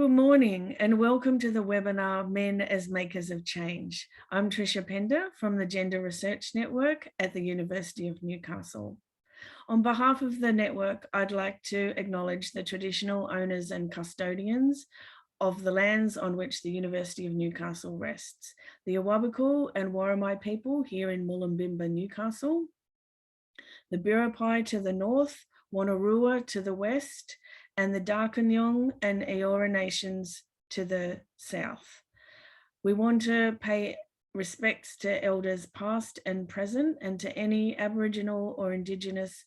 Good morning and welcome to the webinar Men as Makers of Change. I'm Tricia Pender from the Gender Research Network at the University of Newcastle. On behalf of the network, I'd like to acknowledge the traditional owners and custodians of the lands on which the University of Newcastle rests, the Awabakal and Worimi people here in Mullumbimba, Newcastle, the Biripi to the north, Wonnarua to the west, and the Darkinjung and Eora nations to the south. We want to pay respects to elders past and present and to any Aboriginal or Indigenous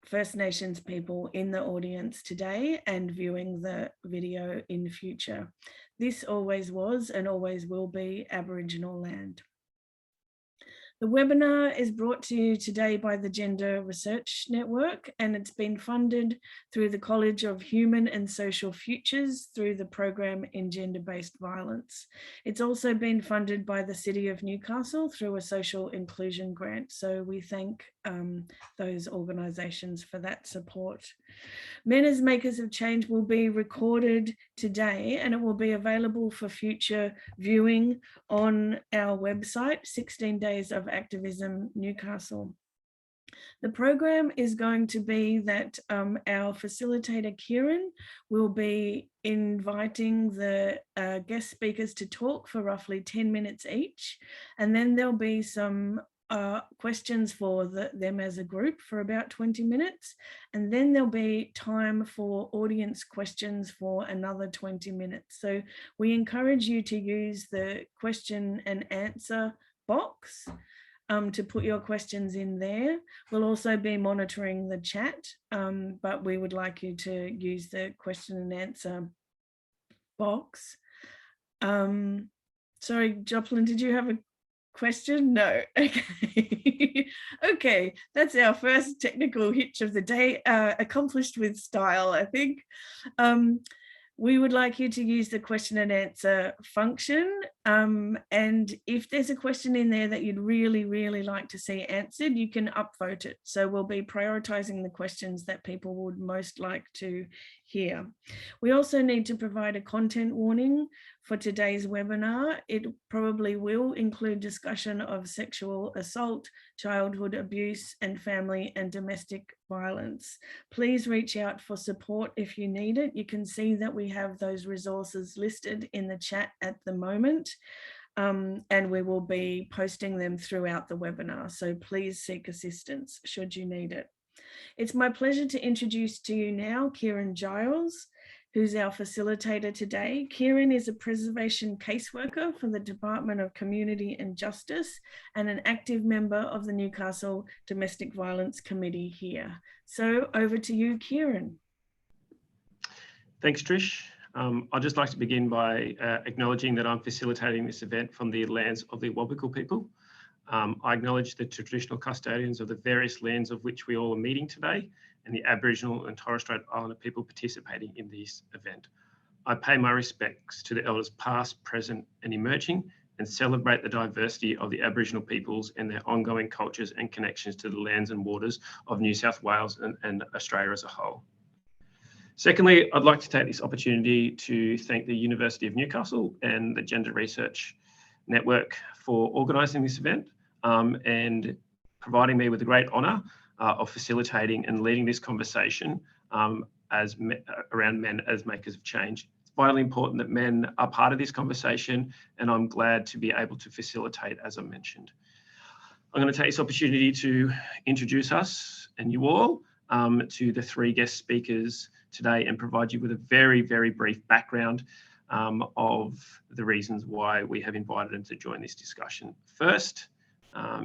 First Nations people in the audience today and viewing the video in future. This always was and always will be Aboriginal land. The webinar is brought to you today by the Gender Research Network, and it's been funded through the College of Human and Social Futures through the program in gender-based violence. It's also been funded by the City of Newcastle through a social inclusion grant. So we thank those organisations for that support. Men as Makers of Change will be recorded today and it will be available for future viewing on our website, 16 Days of Activism Newcastle. The program is going to be that our facilitator, Kieran, will be inviting the guest speakers to talk for roughly 10 minutes each. And then there'll be some questions for them as a group for about 20 minutes. And then there'll be time for audience questions for another 20 minutes. So we encourage you to use the question and answer box to put your questions in there. We'll also be monitoring the chat, but we would like you to use the question and answer box. Sorry, Joplin, did you have a question? No. Okay. Okay, that's our first technical hitch of the day, accomplished with style, I think. We would like you to use the question and answer function. And if there's a question in there that you'd really like to see answered, you can upvote it. So we'll be prioritizing the questions that people would most like to hear. We also need to provide a content warning for today's webinar. It probably will include discussion of sexual assault, childhood abuse, and family and domestic violence. Please reach out for support if you need it. You can see that we have those resources listed in the chat at the moment, and we will be posting them throughout the webinar. So please seek assistance should you need it. It's my pleasure to introduce to you now Kieran Giles, who's our facilitator today. Kieran is a preservation caseworker for the Department of Community and Justice and an active member of the Newcastle Domestic Violence Committee here. So over to you, Kieran. Thanks, Trish. I'd just like to begin by acknowledging that I'm facilitating this event from the lands of the Awabakal people. I acknowledge the traditional custodians of the various lands of which we all are meeting today and the Aboriginal and Torres Strait Islander people participating in this event. I pay my respects to the elders past, present and emerging and celebrate the diversity of the Aboriginal peoples and their ongoing cultures and connections to the lands and waters of New South Wales and Australia as a whole. Secondly, I'd like to take this opportunity to thank the University of Newcastle and the Gender Research Network for organising this event and providing me with the great honour of facilitating and leading this conversation around men as makers of change. It's vitally important that men are part of this conversation, and I'm glad to be able to facilitate, as I mentioned. I'm going to take this opportunity to introduce us and you all to the three guest speakers today and provide you with a very brief background of the reasons why we have invited them to join this discussion. First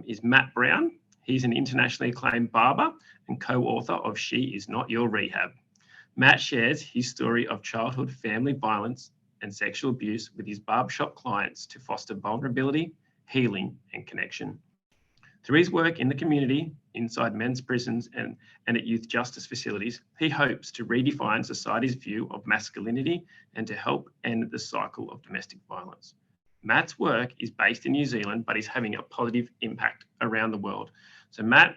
is Matt Brown. He's an internationally acclaimed barber and co-author of She Is Not Your Rehab. Matt shares his story of childhood family violence and sexual abuse with his barbershop clients to foster vulnerability, healing and connection. Through his work in the community, inside men's prisons and at youth justice facilities, he hopes to redefine society's view of masculinity and to help end the cycle of domestic violence. Matt's work is based in New Zealand, but is having a positive impact around the world. So Matt,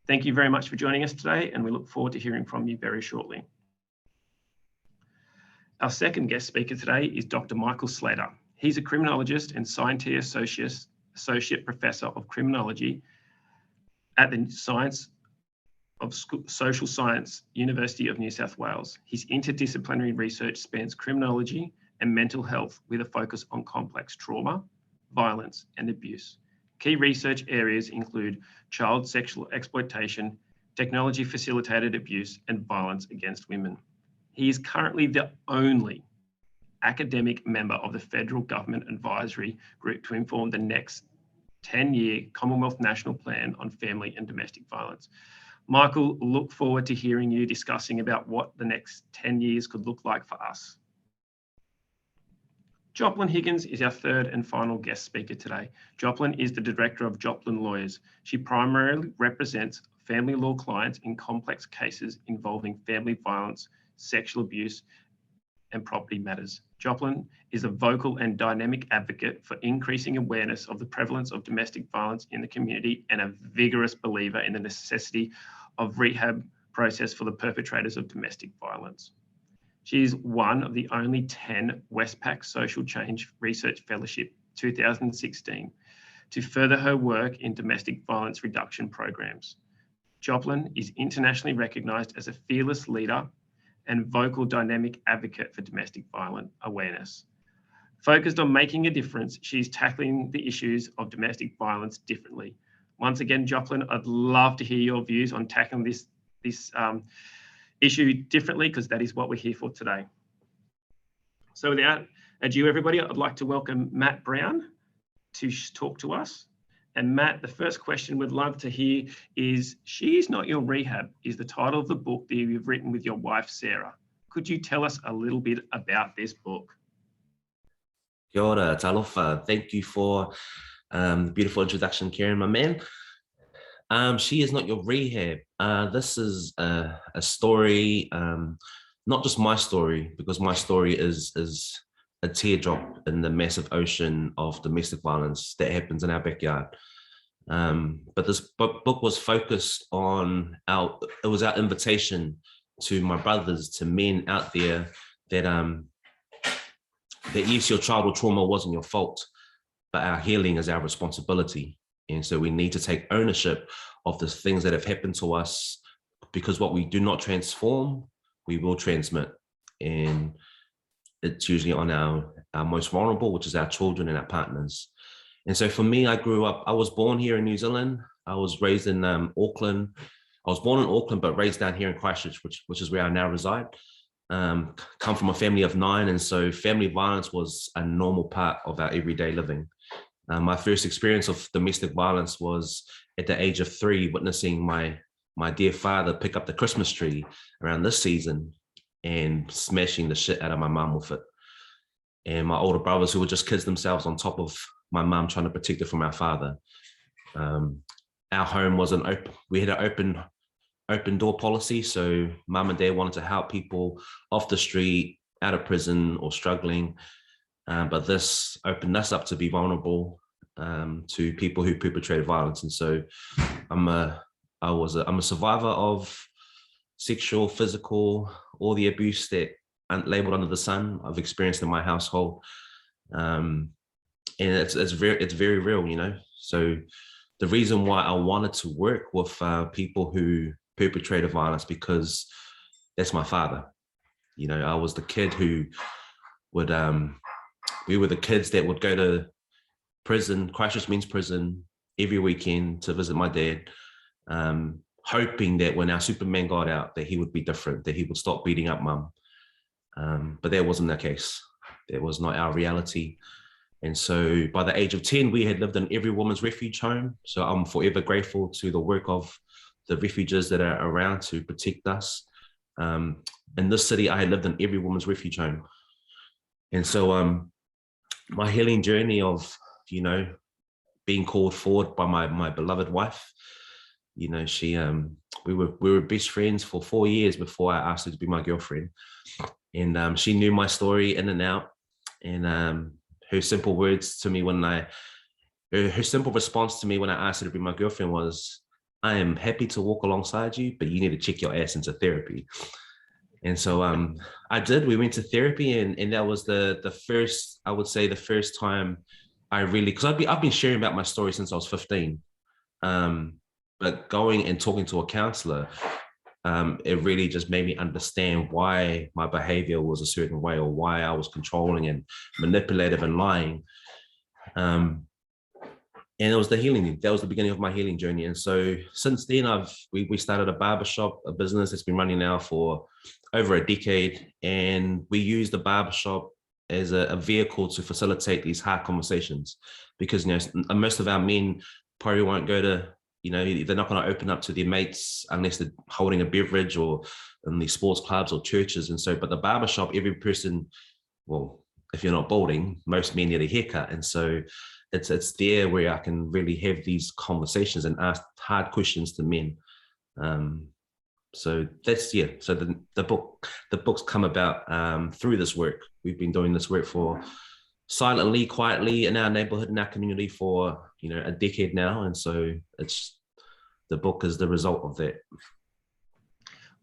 thank you very much for joining us today, and we look forward to hearing from you very shortly. Our second guest speaker today is Dr. Michael Slater. He's a criminologist and Scientific Associate Professor of Criminology at the Social Science, University of New South Wales. His interdisciplinary research spans criminology and mental health with a focus on complex trauma, violence, and abuse. Key research areas include child sexual exploitation, technology-facilitated abuse, and violence against women. He is currently the only academic member of the federal government advisory group to inform the next 10-year Commonwealth National Plan on Family and Domestic Violence. Michael, look forward to hearing you discussing about what the next 10 years could look like for us. Joplin Higgins is our third and final guest speaker today. Joplin is the director of Joplin Lawyers. She primarily represents family law clients in complex cases involving family violence, sexual abuse, and property matters. Joplin is a vocal and dynamic advocate for increasing awareness of the prevalence of domestic violence in the community and a vigorous believer in the necessity of rehab process for the perpetrators of domestic violence. She is one of the only 10 Westpac Social Change Research Fellowship 2016 to further her work in domestic violence reduction programs. Joplin is internationally recognised as a fearless leader and vocal dynamic advocate for domestic violence awareness. Focused on making a difference, she's tackling the issues of domestic violence differently. Once again, Joplin, I'd love to hear your views on tackling this issue differently, because that is what we're here for today. So without ado, everybody, I'd like to welcome Matt Brown to talk to us. And Matt, the first question we'd love to hear is, She Is Not Your Rehab is the title of the book that you've written with your wife, Sarah. Could you tell us a little bit about this book? Kia ora, talofa. Thank you for the beautiful introduction, Kieran, my man. She Is Not Your Rehab. This is a story, not just my story, because my story is a teardrop in the massive ocean of domestic violence that happens in our backyard. But this book was focused on it was our invitation to my brothers, to men out there, that yes, your childhood trauma wasn't your fault, but our healing is our responsibility. And so we need to take ownership of the things that have happened to us, because what we do not transform, we will transmit. And it's usually on our most vulnerable, which is our children and our partners. And so for me, I was born here in New Zealand. I was raised in Auckland. I was born in Auckland, but raised down here in Christchurch, which is where I now reside. Come from a family of 9. And so family violence was a normal part of our everyday living. My first experience of domestic violence was at the age of 3, witnessing my dear father pick up the Christmas tree around this season and smashing the shit out of my mum with it. And my older brothers, who were just kids themselves, on top of my mum, trying to protect her from our father. Our home was we had an open door policy. So mum and dad wanted to help people off the street, out of prison or struggling. But this opened us up to be vulnerable to people who perpetrated violence. And so I'm a survivor of sexual, physical, all the abuse that aren't labeled under the sun I've experienced in my household. And it's very real, you know. So the reason why I wanted to work with people who perpetrated violence, because that's my father. You know, I was the kid who would, we were the kids that would go to prison, Christchurch Men's Prison, every weekend to visit my dad, hoping that when our Superman got out, that he would be different, that he would stop beating up mum. But that wasn't the case. That was not our reality. And so by the age of 10, we had lived in every woman's refuge home. So I'm forever grateful to the work of the refuges that are around to protect us. In this city, I had lived in every woman's refuge home. And so my healing journey of, you know, being called forward by my beloved wife, you know, we were best friends for 4 years before I asked her to be my girlfriend. And she knew my story in and out. And her simple words to me her simple response to me when I asked her to be my girlfriend was, I am happy to walk alongside you, but you need to check your ass into therapy. And so we went to therapy, and that was the first, I would say the first time I really, because I've been sharing about my story since I was 15. But going and talking to a counselor, it really just made me understand why my behavior was a certain way, or why I was controlling and manipulative and lying. And it was the healing. That was the beginning of my healing journey. And so since then, we started a barbershop, a business that's been running now for over a decade. And we use the barbershop as a vehicle to facilitate these hard conversations, because, you know, most of our men probably won't go to, you know, they're not going to open up to their mates unless they're holding a beverage or in these sports clubs or churches. And so, but the barbershop, every person, well, if you're not balding, most men need a haircut. And so it's there where I can really have these conversations and ask hard questions to men. So that's, yeah. So the book's come about through this work. We've been doing this work for silently, quietly in our neighborhood, in our community for, you know, a decade now. And so the book is the result of that.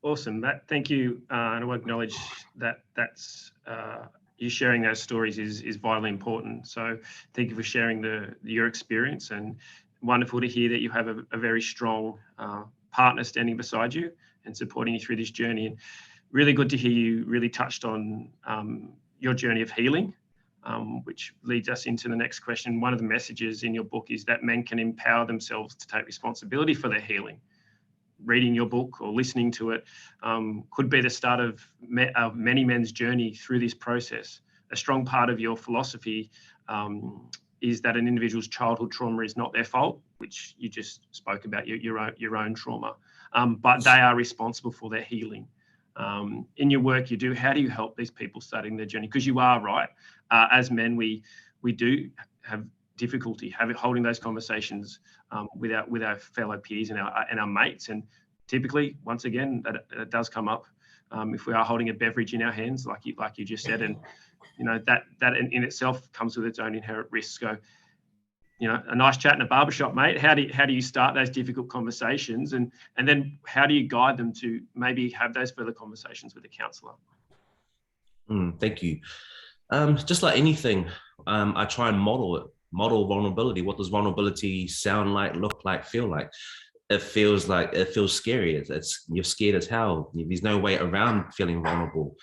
Awesome, Matt. Thank you. And I will acknowledge that you sharing those stories is vitally important. So thank you for sharing your experience, and wonderful to hear that you have a very strong partner standing beside you and supporting you through this journey. And really good to hear you really touched on your journey of healing, which leads us into the next question. One of the messages in your book is that men can empower themselves to take responsibility for their healing. Reading your book or listening to it could be the start of many men's journey through this process. A strong part of your philosophy is that an individual's childhood trauma is not their fault, which you just spoke about, your own trauma, but they are responsible for their healing. In your work you do, how do you help these people starting their journey? Because you are right, as men, we do have difficulty holding those conversations with our fellow peers and our mates, and typically, once again, that does come up if we are holding a beverage in our hands, like you just said, and you know that in itself comes with its own inherent risks. So, you know, a nice chat in a barbershop, mate. How do you start those difficult conversations, and then how do you guide them to maybe have those further conversations with a counsellor? Thank you. Just like anything, I try and model vulnerability. What does vulnerability sound like, look like, feel like? It feels scary. You're scared as hell. There's no way around feeling vulnerable.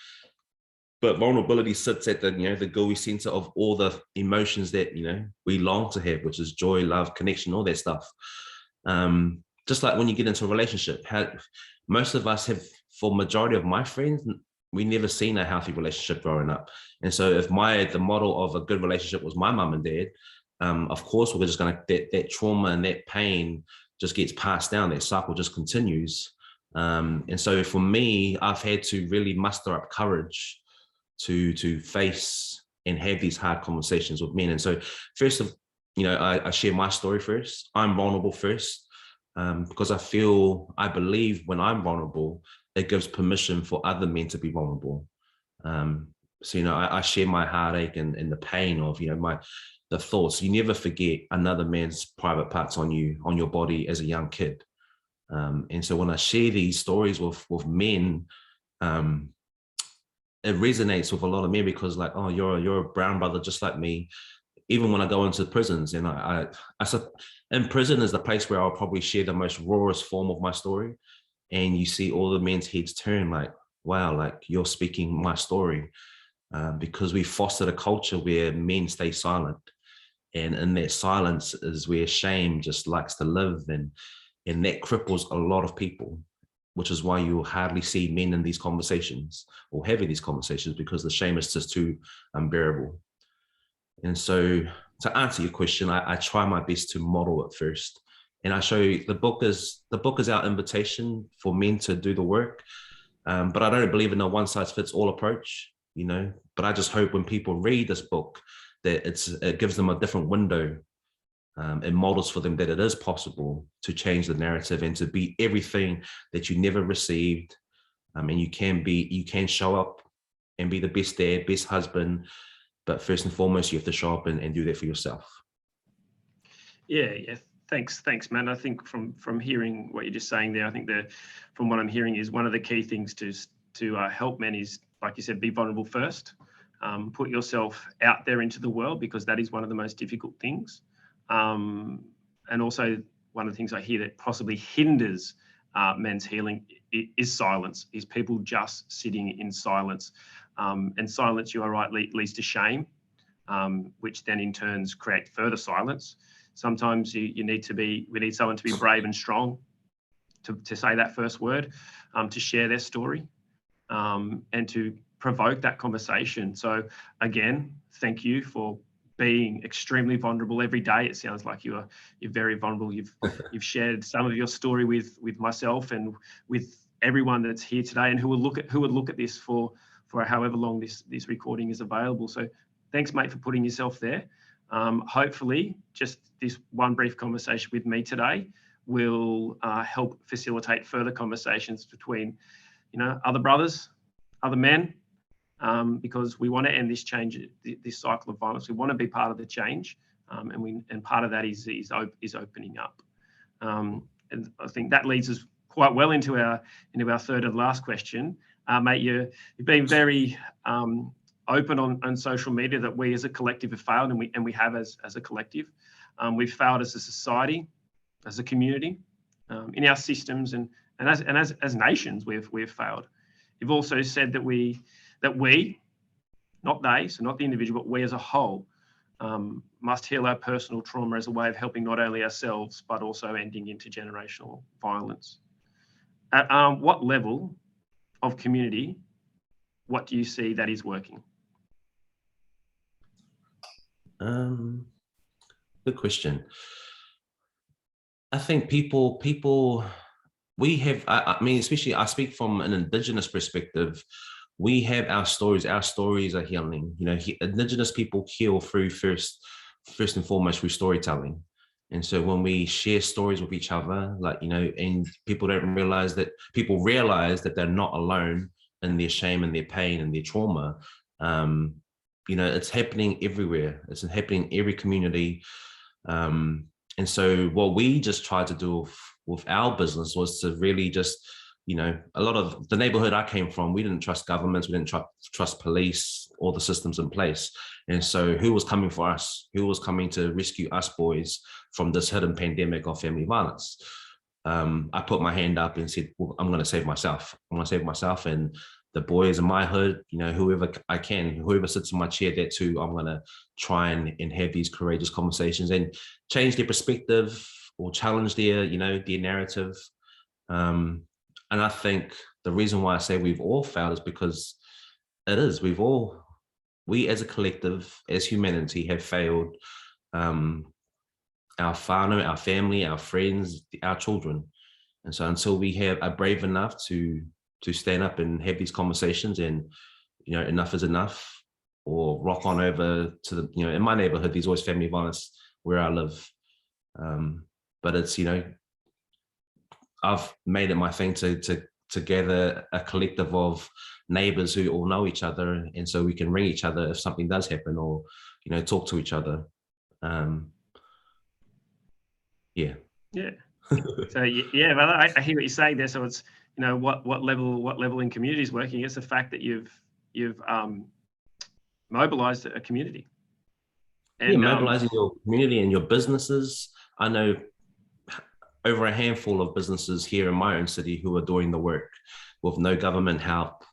But vulnerability sits at the gooey center of all the emotions that, you know, we long to have, which is joy, love, connection, all that stuff. Just like when you get into a relationship, most of us have, for majority of my friends, we never seen a healthy relationship growing up. And so if the model of a good relationship was my mum and dad, of course we're just gonna, that trauma and that pain just gets passed down, that cycle just continues. And so for me, I've had to really muster up courage to face and have these hard conversations with men. And so first of, I share my story first. I'm vulnerable first, because I believe when I'm vulnerable, it gives permission for other men to be vulnerable. So, I share my heartache and the pain of, the thoughts. You never forget another man's private parts on your body as a young kid. And so when I share these stories with men, it resonates with a lot of men, because like, oh, you're a brown brother just like me. Even when I go into prisons, and I in prison is the place where I'll probably share the most rawest form of my story. And you see all the men's heads turn like, wow, like you're speaking my story. Because we fostered a culture where men stay silent. And in that silence is where shame just likes to live. And that cripples a lot of people, which is why you hardly see men in these conversations or having these conversations, because the shame is just too unbearable. And so to answer your question, I try my best to model it first. And I show you the book is our invitation for men to do the work. But I don't believe in a one size fits all approach, but I just hope when people read this book that it gives them a different window. It models for them that it is possible to change the narrative and to be everything that you never received. And you can show up and be the best dad, best husband, but first and foremost, you have to show up and do that for yourself. Yeah. Thanks, Matt. I think from hearing what you're just saying there, I think from what I'm hearing is one of the key things to help men is, like you said, be vulnerable first. Put yourself out there into the world, because that is one of the most difficult things. And also, one of the things I hear that possibly hinders men's healing is silence, is people just sitting in silence. And silence, you are right, leads to shame, which then in turns create further silence. Sometimes we need someone to be brave and strong to say that first word, to share their story, and to provoke that conversation. So again, thank you for being extremely vulnerable every day. It sounds like you're very vulnerable. You've shared some of your story with myself and with everyone that's here today, and who would look at this for however long this recording is available. So thanks, mate, for putting yourself there. Hopefully, just this one brief conversation with me today will help facilitate further conversations between, other brothers, other men, because we want to end this cycle of violence. We want to be part of the change, and part of that is opening up. And I think that leads us quite well into our third and last question, mate. You've been very open on social media that we as a collective have failed, and we have as a collective. We've failed as a society, as a community, in our systems, and as nations, we've failed. You've also said that we, not they, so not the individual, but we as a whole, must heal our personal trauma as a way of helping not only ourselves, but also ending intergenerational violence. At what level of community, what do you see that is working? Good question. I think people, we have, I mean, especially I speak from an Indigenous perspective, we have our stories are healing. Indigenous people heal through first and foremost through storytelling. And so when we share stories with each other, and people realize that they're not alone in their shame and their pain and their trauma. It's happening everywhere. It's happening in every community. And so what we just tried to do with our business was to really just, a lot of the neighborhood I came from, we didn't trust governments, we didn't trust police, all the systems in place. And so who was coming for us? Who was coming to rescue us boys from this hidden pandemic of family violence? I put my hand up and said, well, I'm going to save myself. And the boys in my hood, whoever sits in my chair, that too, I'm going to try and have these courageous conversations and change their perspective or challenge their narrative. And I think the reason why I say we've all failed is because we as a collective, as humanity, have failed our father, our family, our friends, our children. And so until we are brave enough to stand up and have these conversations, and enough is enough, or rock on over to the, in my neighborhood, there's always family violence where I live. But it's, I've made it my thing to gather a collective of neighbors who all know each other, and so we can ring each other if something does happen, or talk to each other. Yeah. So yeah, well, I hear what you're saying there. So it's what level in community is working. It's the fact that you've mobilized a community. And mobilizing your community and your businesses. I know over a handful of businesses here in my own city who are doing the work with no government help,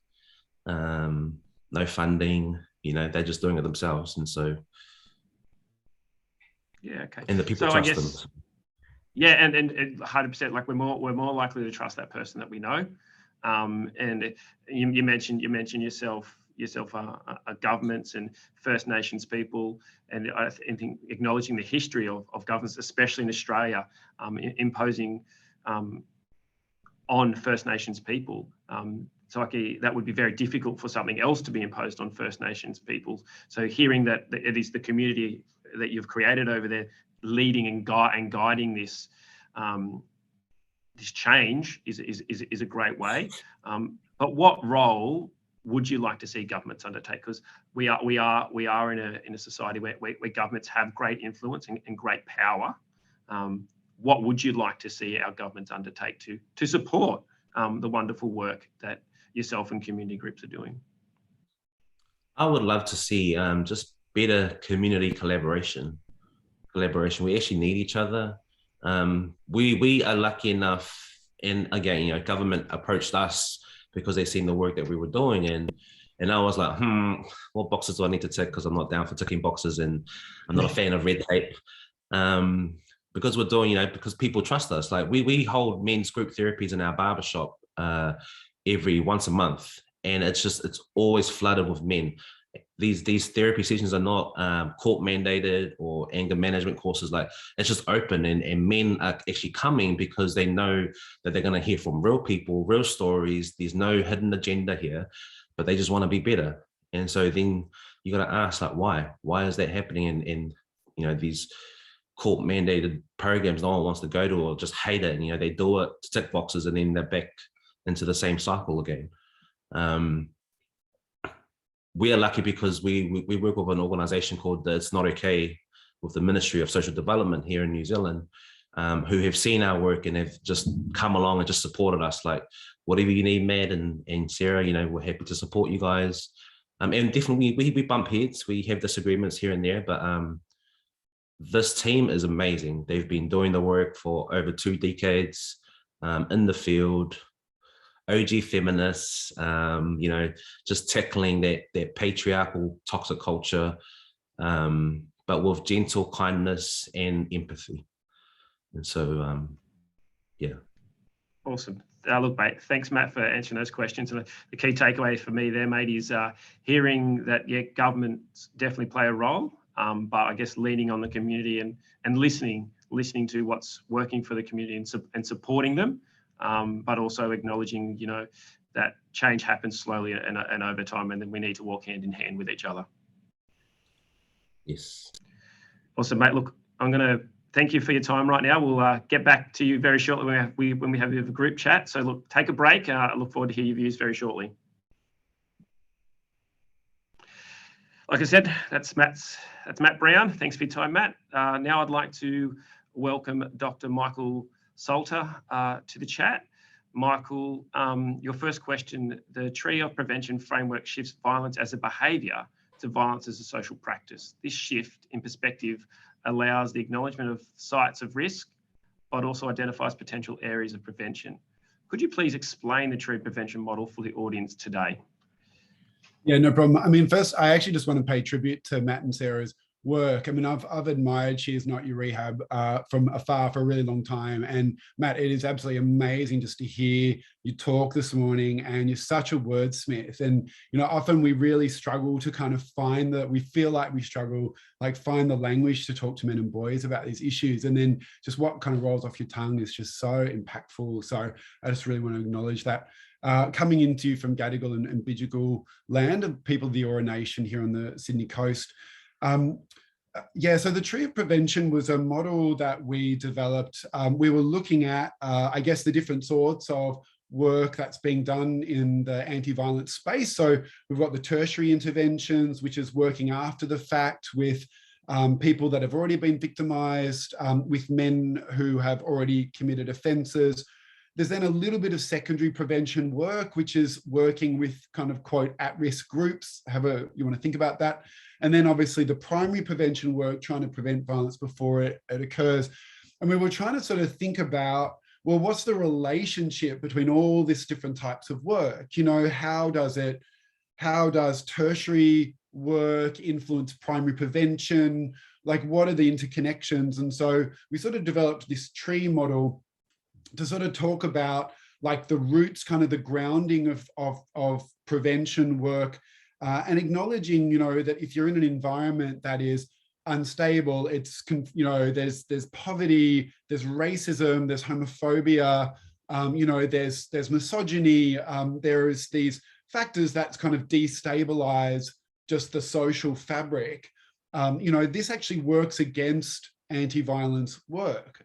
no funding. They're just doing it themselves, and so yeah, okay. And the people trust them. Yeah, and 100%. Like we're more likely to trust that person that we know. And you mentioned yourself governments and First Nations people, and I think acknowledging the history of governments, especially in Australia, imposing on First Nations people. So that would be very difficult for something else to be imposed on First Nations people. So hearing that it is the community that you've created over there leading and guiding this this change is a great way. But what role would you like to see governments undertake? Because we are in a society where governments have great influence and great power. What would you like to see our governments undertake to support the wonderful work that yourself and community groups are doing? I would love to see just better community collaboration. We actually need each other. We are lucky enough, and again, you know, government approached us because they seen the work that we were doing, and I was like, what boxes do I need to tick? Because I'm not down for ticking boxes, and I'm not a fan of red tape. Because we're doing, you know, because people trust us. Like we hold men's group therapies in our barbershop every once a month, and it's always flooded with men. These therapy sessions are not court mandated or anger management courses. Like, it's just open, and men are actually coming because they know that they're going to hear from real people, real stories. There's no hidden agenda here, but they just want to be better. And so then you got to ask, like, why is that happening? And you know, these court mandated programs no one wants to go to, or just hate it, and you know, they do it to tick boxes, and then they're back into the same cycle again. We are lucky because we work with an organization called It's Not Okay, with the Ministry of Social Development here in New Zealand, who have seen our work and have just come along and just supported us. Like, whatever you need, Matt and Sarah, you know, we're happy to support you guys. And definitely we bump heads, we have disagreements here and there, but this team is amazing. They've been doing the work for over 2 decades in the field. OG feminists, you know, just tackling that patriarchal toxic culture, but with gentle kindness and empathy. And so, yeah. Awesome. Look, mate, thanks, Matt, for answering those questions. And the key takeaway for me there, mate, is hearing that, yeah, governments definitely play a role, but I guess leaning on the community and listening to what's working for the community and supporting them. But also acknowledging, you know, that change happens slowly and over time, and then we need to walk hand in hand with each other. Yes. Awesome, mate. Look, I'm going to thank you for your time right now. We'll get back to you very shortly when we have a group chat. So look, take a break. I look forward to hear your views very shortly. Like I said, that's Matt Brown. Thanks for your time, Matt. Now I'd like to welcome Dr. Michael Salter to the chat. Michael, your first question: the tree of prevention framework shifts violence as a behaviour to violence as a social practice. This shift in perspective allows the acknowledgement of sites of risk, but also identifies potential areas of prevention. Could you please explain the tree prevention model for the audience today? Yeah, no problem. I mean, first, I actually just want to pay tribute to Matt and Sarah's work. I mean, I've admired She Is Not Your Rehab from afar for a really long time. And Matt, it is absolutely amazing just to hear you talk this morning, and you're such a wordsmith. And, you know, often we really struggle to kind of find we feel like we struggle, like find the language to talk to men and boys about these issues. And then just what kind of rolls off your tongue is just so impactful. So I just really want to acknowledge that. Coming into you from Gadigal and Bidjigal land, of people of the Eora Nation here on the Sydney coast. Yeah, so the tree of prevention was a model that we developed. We were looking at, I guess, the different sorts of work that's being done in the anti-violence space. So we've got the tertiary interventions, which is working after the fact with people that have already been victimized, with men who have already committed offences. There's then a little bit of secondary prevention work, which is working with kind of, quote, at-risk groups. You want to think about that. And then obviously the primary prevention work, trying to prevent violence before it occurs. And we were trying to sort of think about, well, what's the relationship between all these different types of work? You know, how does tertiary work influence primary prevention? Like, what are the interconnections? And so we sort of developed this tree model to sort of talk about, like, the roots, kind of the grounding of prevention work, and acknowledging, you know, that if you're in an environment that is unstable, it's, you know, there's poverty, there's racism, there's homophobia, you know, there's misogyny, there's these factors that's kind of destabilize just the social fabric. You know, this actually works against anti-violence work.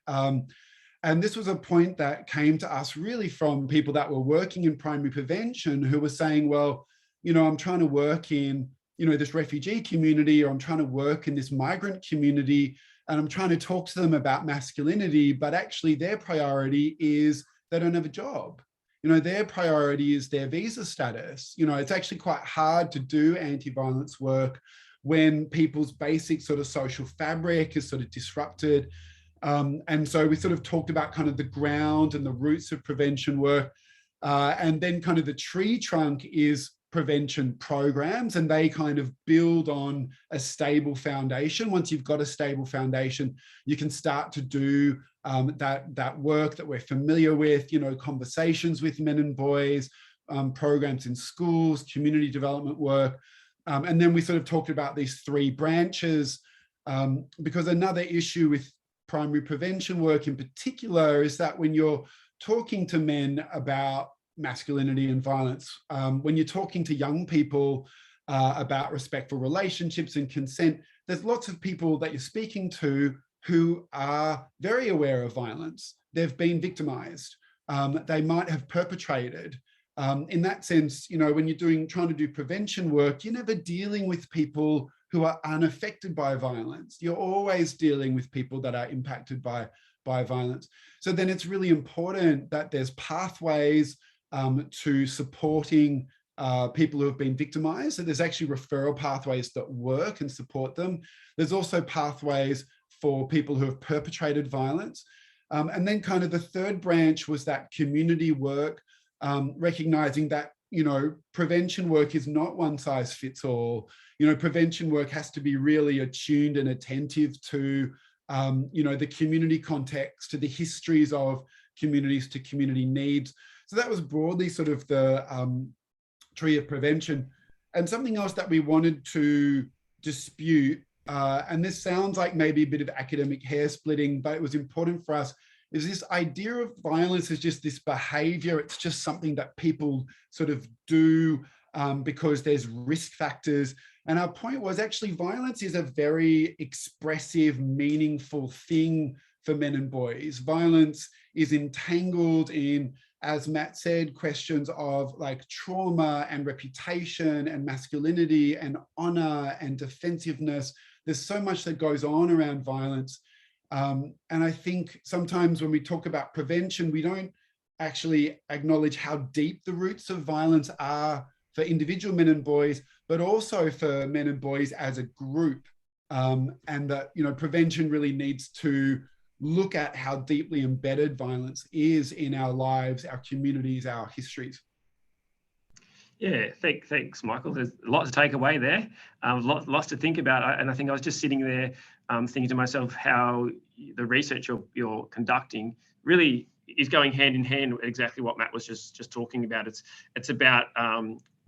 And this was a point that came to us really from people that were working in primary prevention, who were saying, well, you know, I'm trying to work in, you know, this refugee community, or I'm trying to work in this migrant community, and I'm trying to talk to them about masculinity, but actually their priority is they don't have a job. their priority is their visa status. It's actually quite hard to do anti-violence work when people's basic sort of social fabric is sort of disrupted. And so we sort of talked about kind of the ground and the roots of prevention work. And then kind of the tree trunk is prevention programs, and they kind of build on a stable foundation. Once you've got a stable foundation, you can start to do that work that we're familiar with, conversations with men and boys, programs in schools, community development work. And then we sort of talked about these three branches, because another issue with primary prevention work in particular is that when you're talking to men about masculinity and violence, when you're talking to young people about respectful relationships and consent, there's lots of people that you're speaking to who are very aware of violence. They've been victimized. They might have perpetrated. In that sense, when you're trying to do prevention work, you're never dealing with people who are unaffected by violence. You're always dealing with people that are impacted by violence. So then it's really important that there's pathways to supporting people who have been victimized. So there's actually referral pathways that work and support them. There's also pathways for people who have perpetrated violence. And then kind of the third branch was that community work, recognizing that, prevention work is not one size fits all. Prevention work has to be really attuned and attentive to, the community context, to the histories of communities, to community needs. So that was broadly sort of the tree of prevention. And something else that we wanted to dispute, and this sounds like maybe a bit of academic hair splitting, but it was important for us, is this idea of violence as just this behavior. It's just something that people sort of do because there's risk factors. And our point was actually violence is a very expressive, meaningful thing for men and boys. Violence is entangled in, as Matt said, questions of like trauma and reputation and masculinity and honor and defensiveness. There's so much that goes on around violence. And I think sometimes when we talk about prevention, we don't actually acknowledge how deep the roots of violence are for individual men and boys, but also for men and boys as a group. And that, prevention really needs to look at how deeply embedded violence is in our lives, our communities, our histories. Yeah, thanks, Michael. There's a lot to take away there, lots to think about. And I think I was just sitting there thinking to myself how the research you're conducting really is going hand in hand with exactly what Matt was just talking about. It's about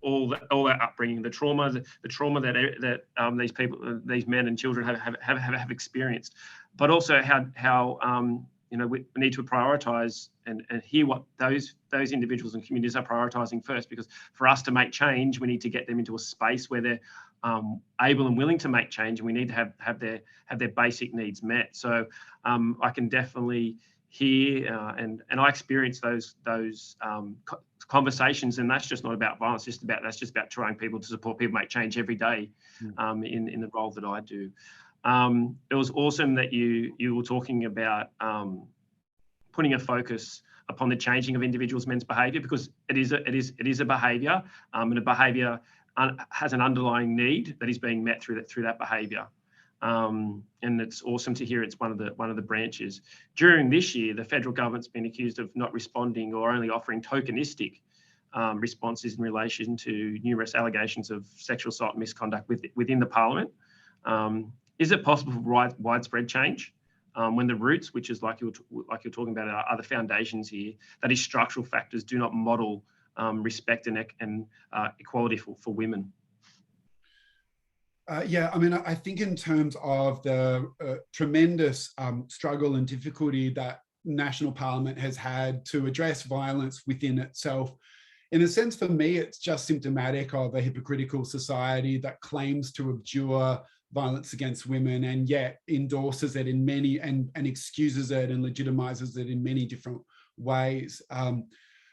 all that upbringing, the trauma that these people, these men and children have experienced, but also how we need to prioritise and hear what those individuals and communities are prioritising first, because for us to make change, we need to get them into a space where they're able and willing to make change, and we need to have their basic needs met. So I can definitely hear and I experience those conversations, and that's just not about violence. That's just about trying people to support people make change every day in the role that I do. It was awesome that you were talking about putting a focus upon the changing of individuals' men's behaviour, because it is a behaviour, and a behaviour has an underlying need that is being met through that behaviour. And it's awesome to hear it's one of the branches. During this year, the federal government's been accused of not responding or only offering tokenistic responses in relation to numerous allegations of sexual assault and misconduct within the parliament. Is it possible for widespread change when the roots, which is like you're talking about, are the foundations here, that is structural factors do not model respect and equality for women? Yeah, I mean, I think in terms of the tremendous struggle and difficulty that National Parliament has had to address violence within itself, in a sense, for me, it's just symptomatic of a hypocritical society that claims to abjure violence against women and yet endorses it in many and excuses it and legitimizes it in many different ways.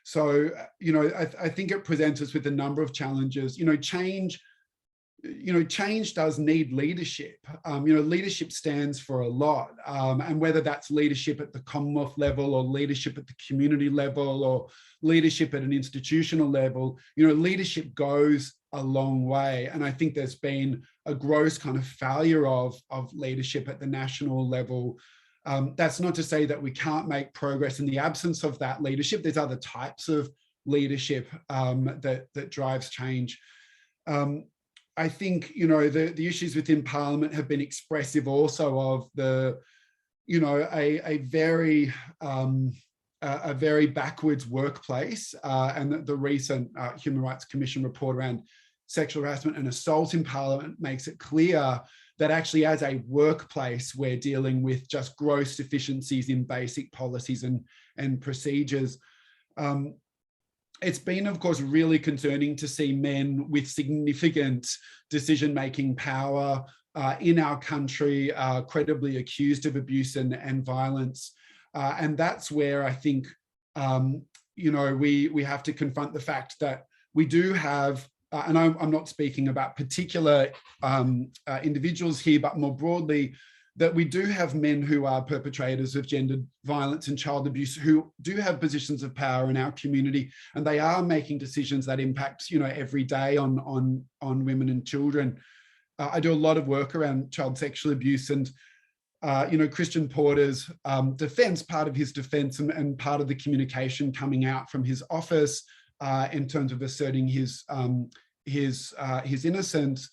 So, I think it presents us with a number of challenges. Change change does need leadership. Leadership stands for a lot. And whether that's leadership at the Commonwealth level or leadership at the community level or leadership at an institutional level, leadership goes a long way. And I think there's been a gross kind of failure of leadership at the national level. That's not to say that we can't make progress in the absence of that leadership. There's other types of leadership that drives change. I think, the issues within Parliament have been expressive also of a very backwards workplace, and the recent Human Rights Commission report around sexual harassment and assault in Parliament makes it clear that actually as a workplace, we're dealing with just gross deficiencies in basic policies and procedures. It's been, of course, really concerning to see men with significant decision-making power in our country credibly accused of abuse and violence. And that's where I think, we have to confront the fact that we do have, and I'm not speaking about particular individuals here, but more broadly, that we do have men who are perpetrators of gendered violence and child abuse who do have positions of power in our community, and they are making decisions that impact, every day on women and children. I do a lot of work around child sexual abuse, and Christian Porter's defense, part of his defense and part of the communication coming out from his office in terms of asserting his innocence,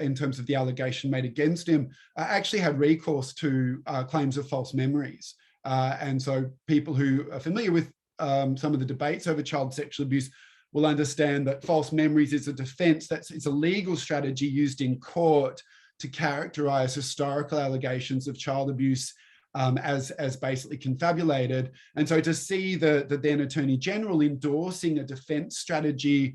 in terms of the allegation made against him, actually had recourse to claims of false memories. And so people who are familiar with some of the debates over child sexual abuse will understand that false memories is a defense, it's a legal strategy used in court to characterize historical allegations of child abuse as basically confabulated. And so to see the then Attorney General endorsing a defense strategy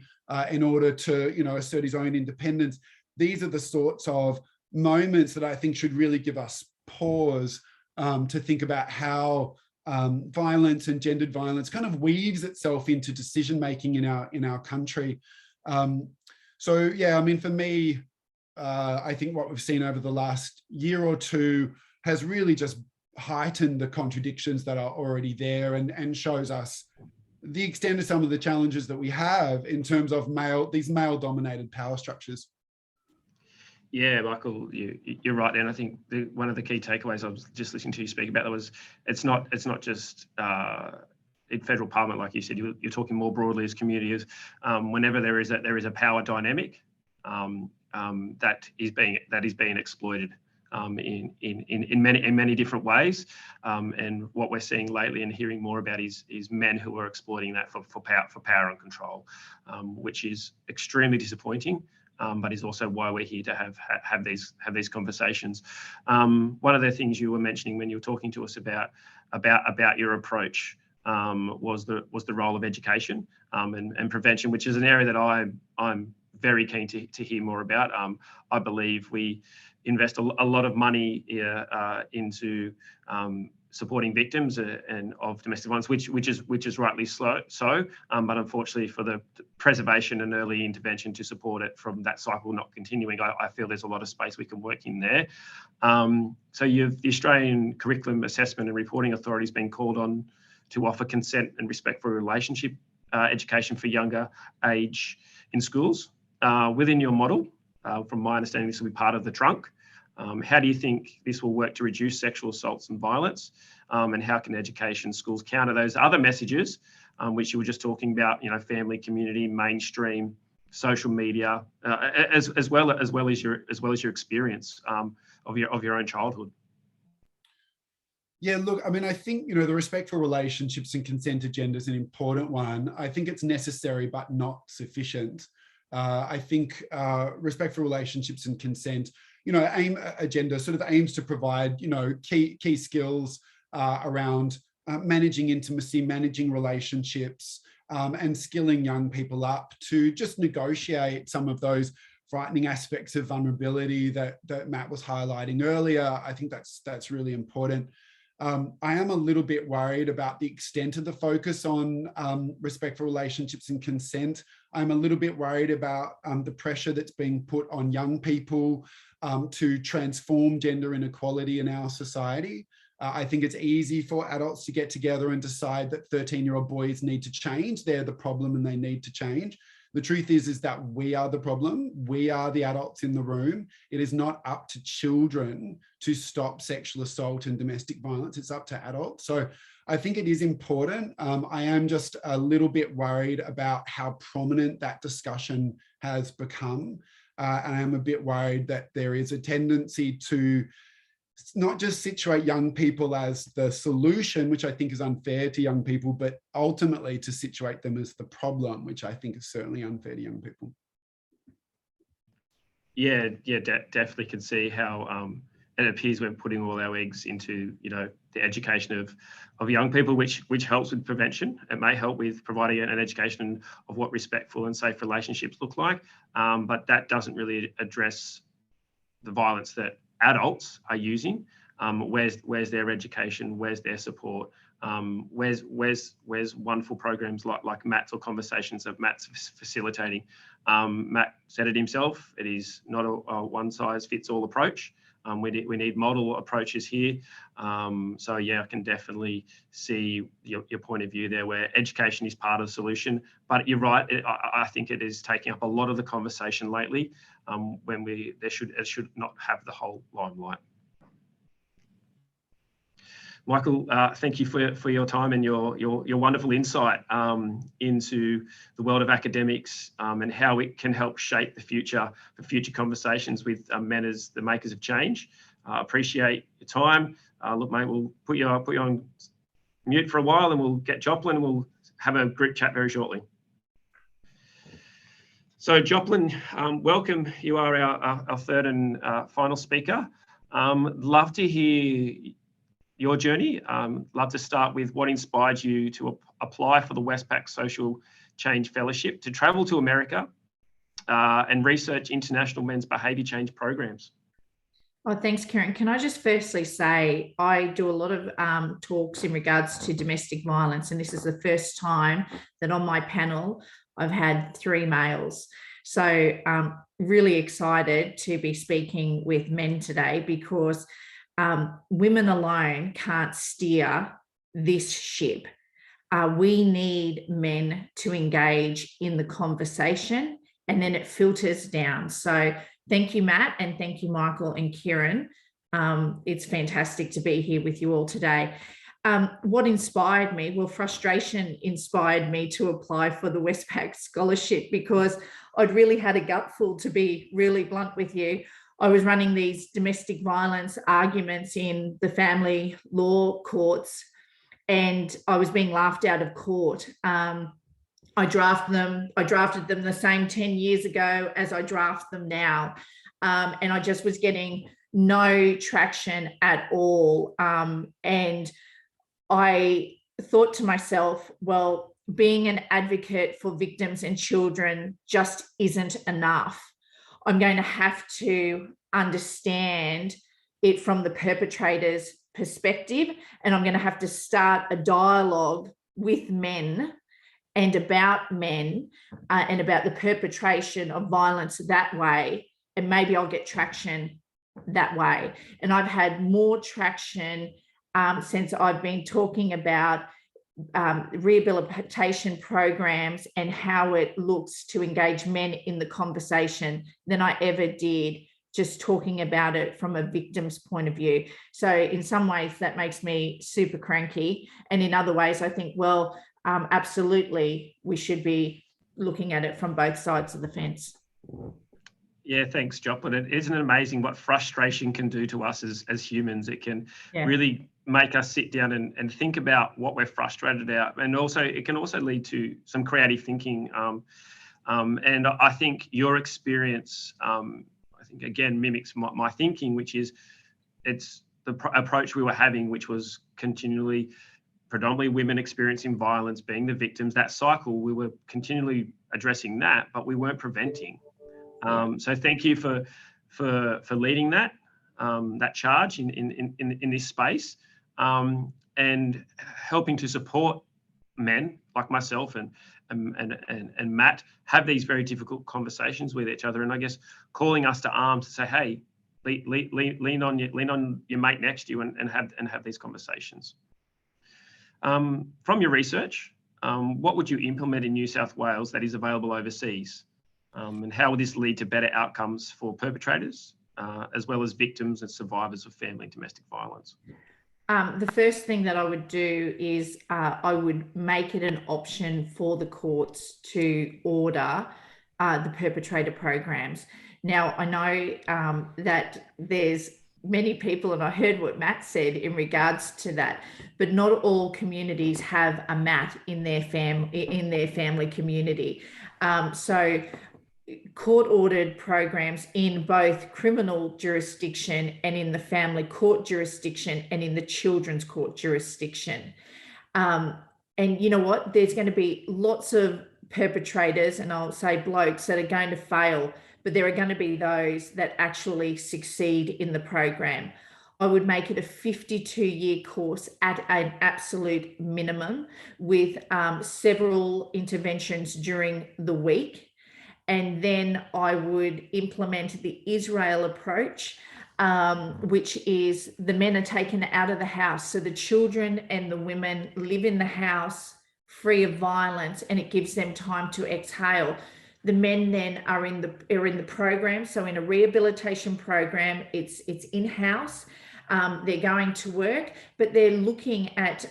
in order to assert his own independence, these are the sorts of moments that I think should really give us pause to think about how violence and gendered violence kind of weaves itself into decision-making in our country. So yeah, I mean, for me, I think what we've seen over the last year or two has really just heightened the contradictions that are already there and shows us the extent of some of the challenges that we have in terms of these male-dominated power structures. Yeah, Michael, you're right. And I think one of the key takeaways I was just listening to you speak about that was it's not just in federal parliament, like you said. You're talking more broadly as communities. Whenever there is a power dynamic that is being exploited in many different ways. And what we're seeing lately and hearing more about is men who are exploiting that for power and control, which is extremely disappointing. But is also why we're here to have these conversations. One of the things you were mentioning when you were talking to us about your approach was the role of education and prevention, which is an area that I'm very keen to hear more about. I believe we invest a lot of money into supporting victims and of domestic violence, which is rightly so. But unfortunately, for the preservation and early intervention to support it from that cycle not continuing, I feel there's a lot of space we can work in there. So the Australian Curriculum Assessment and Reporting Authority has been called on to offer consent and respect for relationship education for younger age in schools. Within your model, from my understanding, this will be part of the trunk. How do you think this will work to reduce sexual assaults and violence? And how can education schools counter those other messages, which you were just talking about, family, community, mainstream, social media, as well as your experience of your own childhood? Yeah, look, I mean, I think, the respect for relationships and consent agenda is an important one. I think it's necessary, but not sufficient. I think respect for relationships and consent, AIM agenda sort of aims to provide, key skills around managing intimacy, managing relationships, and skilling young people up to just negotiate some of those frightening aspects of vulnerability that Matt was highlighting earlier. I think that's really important. I am a little bit worried about the extent of the focus on respectful relationships and consent. I'm a little bit worried about the pressure that's being put on young people to transform gender inequality in our society. I think it's easy for adults to get together and decide that 13-year-old boys need to change. They're the problem and they need to change. The truth is that we are the problem. We are the adults in the room. It is not up to children to stop sexual assault and domestic violence. It's up to adults. So I think it is important. I am just a little bit worried about how prominent that discussion has become. And I am a bit worried that there is a tendency to not just situate young people as the solution, which I think is unfair to young people, but ultimately to situate them as the problem, which I think is certainly unfair to young people. Yeah, definitely can see how it appears we're putting all our eggs into, the education of young people, which helps with prevention. It may help with providing an education of what respectful and safe relationships look like, but that doesn't really address the violence that adults are using. Where's their education? Where's their support? Where's wonderful programs like Matt's or conversations that Matt's facilitating? Matt said it himself. It is not a one-size-fits-all approach. We need model approaches here. So yeah, I can definitely see your point of view there, where education is part of the solution. But you're right. I think it is taking up a lot of the conversation lately. When it should not have the whole limelight. Michael, thank you for your time and your wonderful insight into the world of academics and how it can help shape the future for future conversations with men as the makers of change. Appreciate your time. Look, mate, we'll put you on mute for a while, and we'll get Joplin, and we'll have a group chat very shortly. So Joplin, welcome. You are our third and final speaker. Love to hear your journey. Love to start with what inspired you to apply for the Westpac Social Change Fellowship, to travel to America and research international men's behaviour change programs. Oh, thanks, Kieran. Can I just firstly say I do a lot of talks in regards to domestic violence, and this is the first time that on my panel I've had 3 males. So really excited to be speaking with men today, because women alone can't steer this ship. We need men to engage in the conversation, and then it filters down. So thank you, Matt, and thank you, Michael and Kieran. It's fantastic to be here with you all today. What inspired me? Well, frustration inspired me to apply for the Westpac scholarship, because I'd really had a gutful, to be really blunt with you. I was running these domestic violence arguments in the family law courts, and I was being laughed out of court. I drafted them the same 10 years ago as I draft them now. And I just was getting no traction at all. And I thought to myself, well, being an advocate for victims and children just isn't enough. I'm going to have to understand it from the perpetrator's perspective, and I'm going to have to start a dialogue with men and about men and about the perpetration of violence that way, and maybe I'll get traction that way. And I've had more traction since I've been talking about rehabilitation programs and how it looks to engage men in the conversation than I ever did just talking about it from a victim's point of view. So in some ways that makes me super cranky, and in other ways I think, well, absolutely we should be looking at it from both sides of the fence. Yeah, thanks, Joplin. Isn't it amazing what frustration can do to us as humans? It can really make us sit down and think about what we're frustrated about. And also, it can also lead to some creative thinking. And I think your experience, I think, again, mimics my thinking, which is it's the approach we were having, which was continually predominantly women experiencing violence, being the victims. That cycle, we were continually addressing that, but we weren't preventing. So thank you for leading that charge in this space. and helping to support men like myself and Matt have these very difficult conversations with each other, and I guess calling us to arms to say, hey, lean on your mate next to you and have these conversations. From your research, what would you implement in New South Wales that is available overseas? And how will this lead to better outcomes for perpetrators, as well as victims and survivors of family and domestic violence? The first thing that I would do is I would make it an option for the courts to order the perpetrator programs. Now, I know that there's many people, and I heard what Matt said in regards to that, but not all communities have a Matt in their family community. So court-ordered programs in both criminal jurisdiction and in the family court jurisdiction and in the children's court jurisdiction. And you know what? There's going to be lots of perpetrators, and I'll say blokes, that are going to fail, but there are going to be those that actually succeed in the program. I would make it a 52-year course at an absolute minimum, with several interventions during the week. And then I would implement the Israel approach, which is the men are taken out of the house. So the children and the women live in the house free of violence, and it gives them time to exhale. The men then are in the program. So in a rehabilitation program, it's in-house. They're going to work, but they're looking at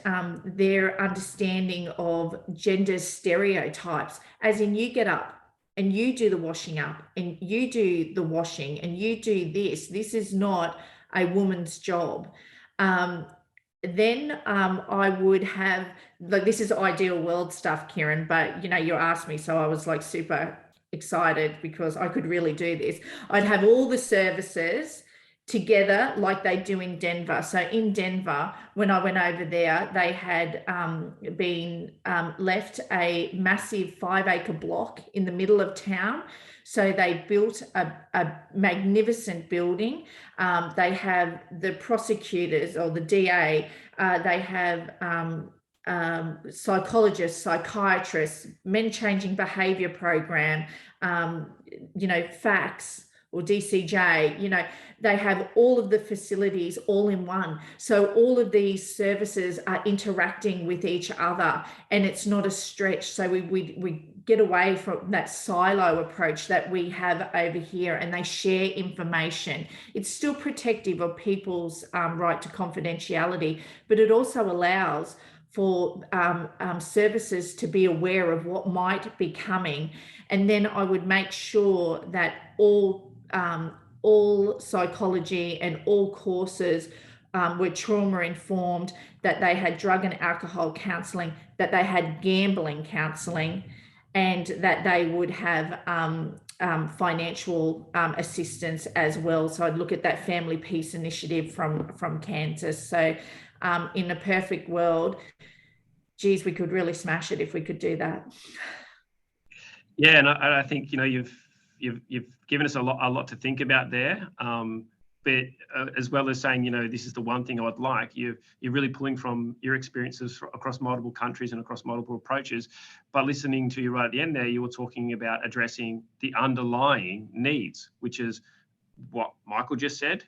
their understanding of gender stereotypes, as in you get up and you do the washing up and you do the washing and you do this. This is not a woman's job. Then I would have, like, this is ideal world stuff, Kieran, but you know, you asked me, so I was like super excited because I could really do this. I'd have all the services together like they do in Denver. So in Denver, when I went over there, they had been left a massive 5-acre block in the middle of town. So they built a magnificent building. They have the prosecutors, or the DA, they have psychologists, psychiatrists, men changing behaviour program, you know, FACS or DCJ, you know, they have all of the facilities all in one. So all of these services are interacting with each other, and it's not a stretch. So we get away from that silo approach that we have over here, and they share information. It's still protective of people's right to confidentiality, but it also allows for services to be aware of what might be coming. And then I would make sure that all psychology and all courses were trauma informed, that they had drug and alcohol counselling, that they had gambling counselling, and that they would have financial assistance as well. So I'd look at that Family Peace Initiative from Kansas. So in a perfect world, geez, we could really smash it if we could do that. Yeah, and I think, you know, you've given us a lot to think about there. But as well as saying, you know, this is the one thing I would like, you're really pulling from your experiences across multiple countries and across multiple approaches. But listening to you right at the end there, you were talking about addressing the underlying needs, which is what Michael just said,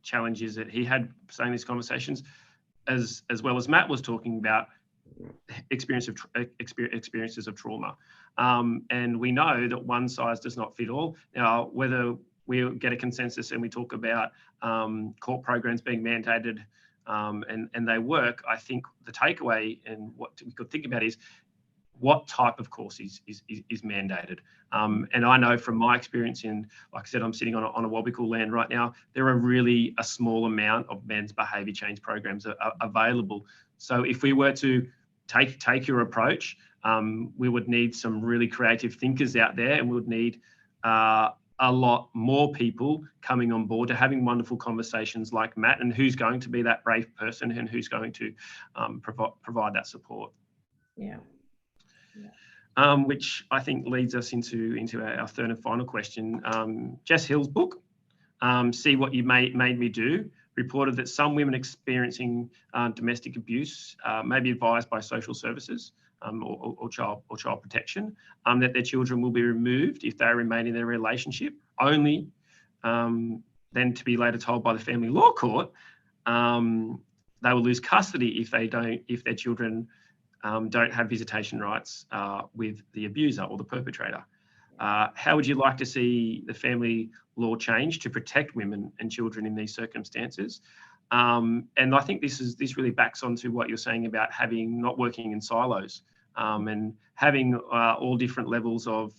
challenges that he had saying these conversations, as well as Matt was talking about experiences of trauma. And we know that one size does not fit all. Now, whether we get a consensus and we talk about court programs being mandated and they work, I think the takeaway and what we could think about is what type of course is mandated. And I know from my experience in, like I said, I'm sitting on a Wabakal land right now, there are really a small amount of men's behaviour change programs available. So if we were to take your approach, we would need some really creative thinkers out there, and we would need a lot more people coming on board to having wonderful conversations like Matt, and who's going to be that brave person and who's going to provide that support. Yeah. Which I think leads us into our third and final question. Jess Hill's book, See What You Made Me Do, reported that some women experiencing domestic abuse may be advised by social services or child protection that their children will be removed if they remain in their relationship, only then to be later told by the family law court they will lose custody if their children don't have visitation rights with the abuser or the perpetrator. How would you like to see the family law change to protect women and children in these circumstances? And I think this really backs onto what you're saying about not working in silos and having all different levels of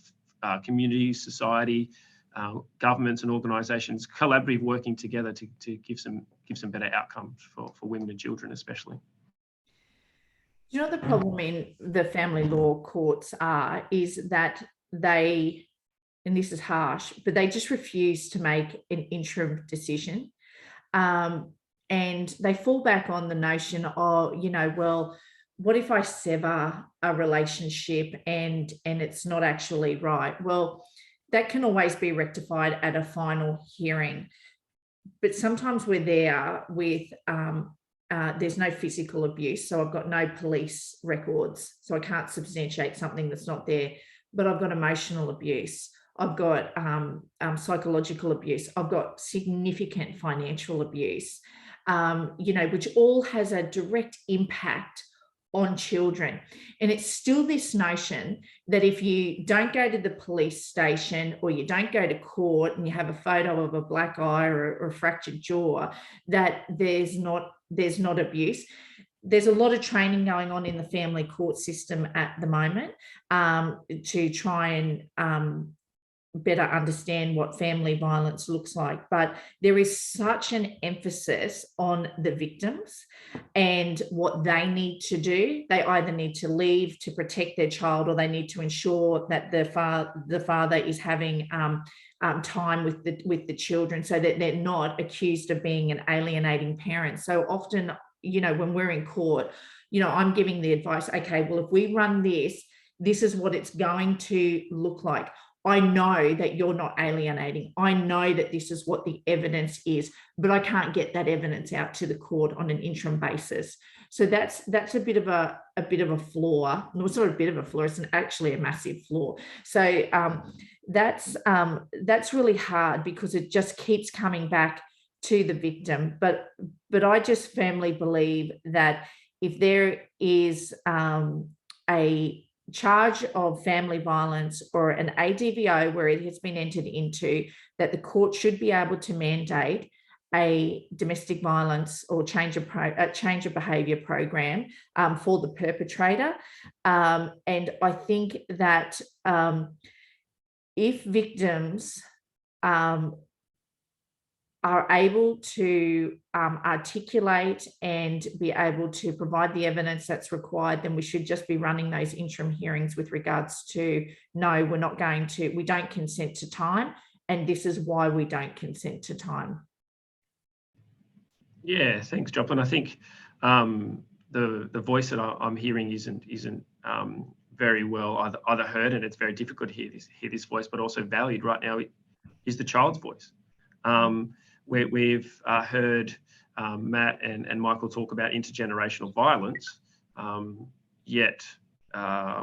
community, society, governments and organisations collaborative working together to give some better outcomes for women and children especially. You know, the problem in the family law courts is that they, and this is harsh, but they just refuse to make an interim decision. And they fall back on the notion of, you know, well, what if I sever a relationship and it's not actually right? Well, that can always be rectified at a final hearing. But sometimes we're there with, there's no physical abuse. So I've got no police records. So I can't substantiate something that's not there, but I've got emotional abuse. I've got psychological abuse. I've got significant financial abuse, you know, which all has a direct impact on children. And it's still this notion that if you don't go to the police station or you don't go to court and you have a photo of a black eye or a fractured jaw, that there's not abuse. There's a lot of training going on in the family court system at the moment to try and better understand what family violence looks like. But there is such an emphasis on the victims and what they need to do. They either need to leave to protect their child, or they need to ensure that the father is having time with the children, so that they're not accused of being an alienating parent. So often, you know, when we're in court, you know, I'm giving the advice, okay, well, if we run this is what it's going to look like. I know that you're not alienating. I know that this is what the evidence is, but I can't get that evidence out to the court on an interim basis. So that's a bit of a flaw. No, it's not a bit of a flaw. It's actually a massive flaw. So that's really hard because it just keeps coming back to the victim. But I just firmly believe that if there is a charge of family violence or an ADVO where it has been entered into, that the court should be able to mandate a domestic violence or change of behaviour program for the perpetrator. And I think that if victims are able to articulate and be able to provide the evidence that's required, then we should just be running those interim hearings with regards to, no, we don't consent to time, and this is why we don't consent to time. Yeah, thanks, Joplin. I think the voice that I'm hearing isn't very well either heard, and it's very difficult to hear this voice, but also valued right now is the child's voice. We've heard Matt and Michael talk about intergenerational violence, yet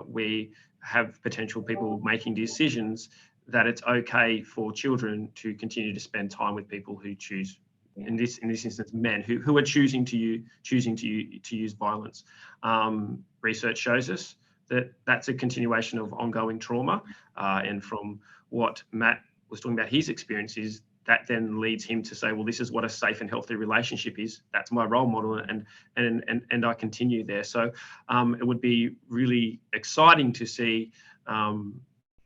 we have potential people making decisions that it's okay for children to continue to spend time with people who choose, in this instance, men who are choosing to use violence. Research shows us that that's a continuation of ongoing trauma, and from what Matt was talking about his experiences, that then leads him to say, well, this is what a safe and healthy relationship is. That's my role model, and I continue there. So it would be really exciting to see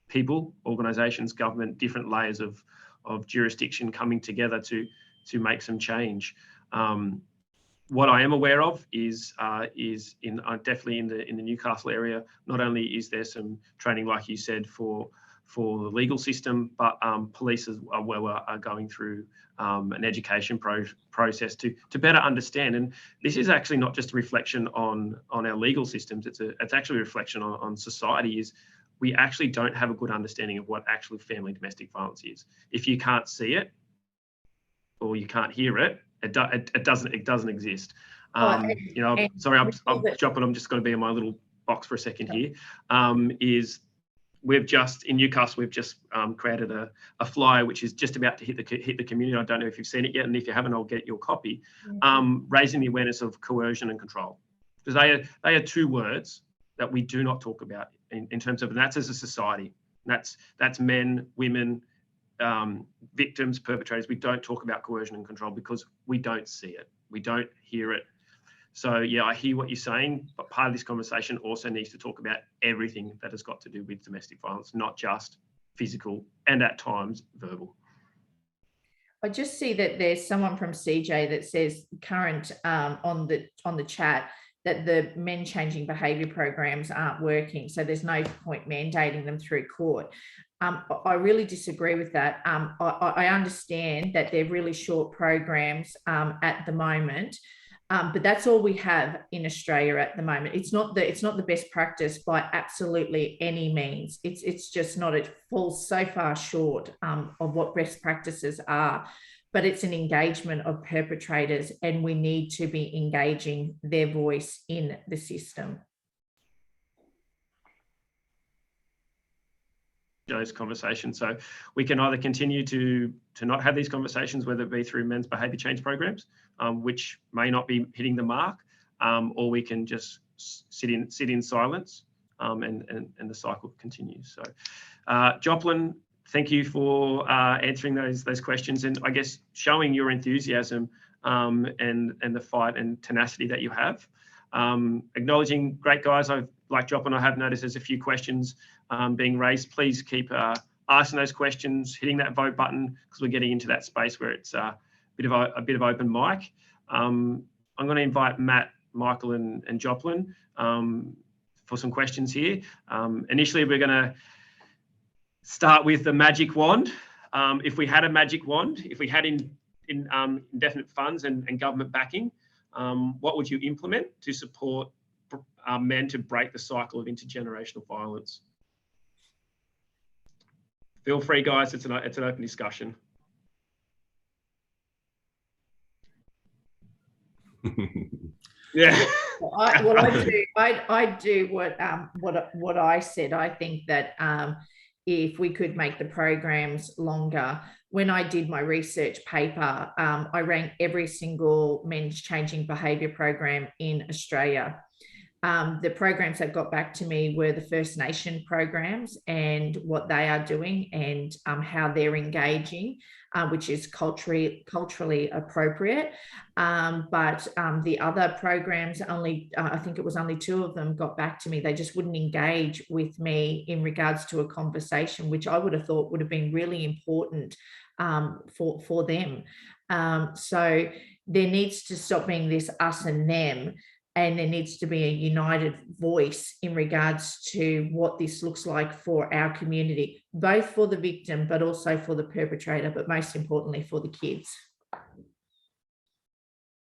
people, organisations, government, different layers of jurisdiction coming together to make some change. What I am aware of is definitely in the Newcastle area. Not only is there some training, like you said, for the legal system, but police as well are going through an education process to better understand. And this is actually not just a reflection on our legal systems. It's actually a reflection on society. Is we actually don't have a good understanding of what actually family domestic violence is. If you can't see it or you can't hear it, It doesn't exist. And Sorry, I'm just going to be in my little box for a second here. We've just in Newcastle, we've just created a flyer which is just about to hit the community. I don't know if you've seen it yet, and if you haven't, I'll get your copy. Raising the awareness of coercion and control, because they are two words that we do not talk about in terms of, and that's as a society. That's men, women, victims, perpetrators. We don't talk about coercion and control because we don't see it, we don't hear it. So yeah, I hear what you're saying, but part of this conversation also needs to talk about everything that has got to do with domestic violence, not just physical and at times verbal. I just see that there's someone from CJ that says current on the chat that the men changing behaviour programs aren't working, so there's no point mandating them through court. I really disagree with that. I understand that they're really short programs at the moment. But that's all we have in Australia at the moment. It's not the best practice by absolutely any means. It's just not. It falls so far short of what best practices are. But it's an engagement of perpetrators, and we need to be engaging their voice in the system. Those conversations, so we can either continue to not have these conversations, whether it be through men's behaviour change programs, which may not be hitting the mark, or we can just sit in silence, and the cycle continues. So, Joplin, thank you for answering those questions, and I guess showing your enthusiasm and the fight and tenacity that you have. Acknowledging, great guys. Like Joplin, I have noticed there's a few questions being raised. Please keep asking those questions, hitting that vote button, because we're getting into that space where it's a bit of open mic. I'm going to invite Matt, Michael, and Joplin for some questions here. Initially, we're going to start with the magic wand. If we had a magic wand, if we had indefinite funds and government backing, what would you implement to support men to break the cycle of intergenerational violence? Feel free, guys. It's an open discussion. Yeah. I do what I said. I think that if we could make the programs longer. When I did my research paper, I ranked every single men's changing behaviour program in Australia. The programs that got back to me were the First Nation programs and what they are doing and how they're engaging, which is culturally appropriate. But the other programs, I think it was only 2 of them got back to me. They just wouldn't engage with me in regards to a conversation, which I would have thought would have been really important for them. So there needs to stop being this us and them. And there needs to be a united voice in regards to what this looks like for our community, both for the victim, but also for the perpetrator, but most importantly for the kids.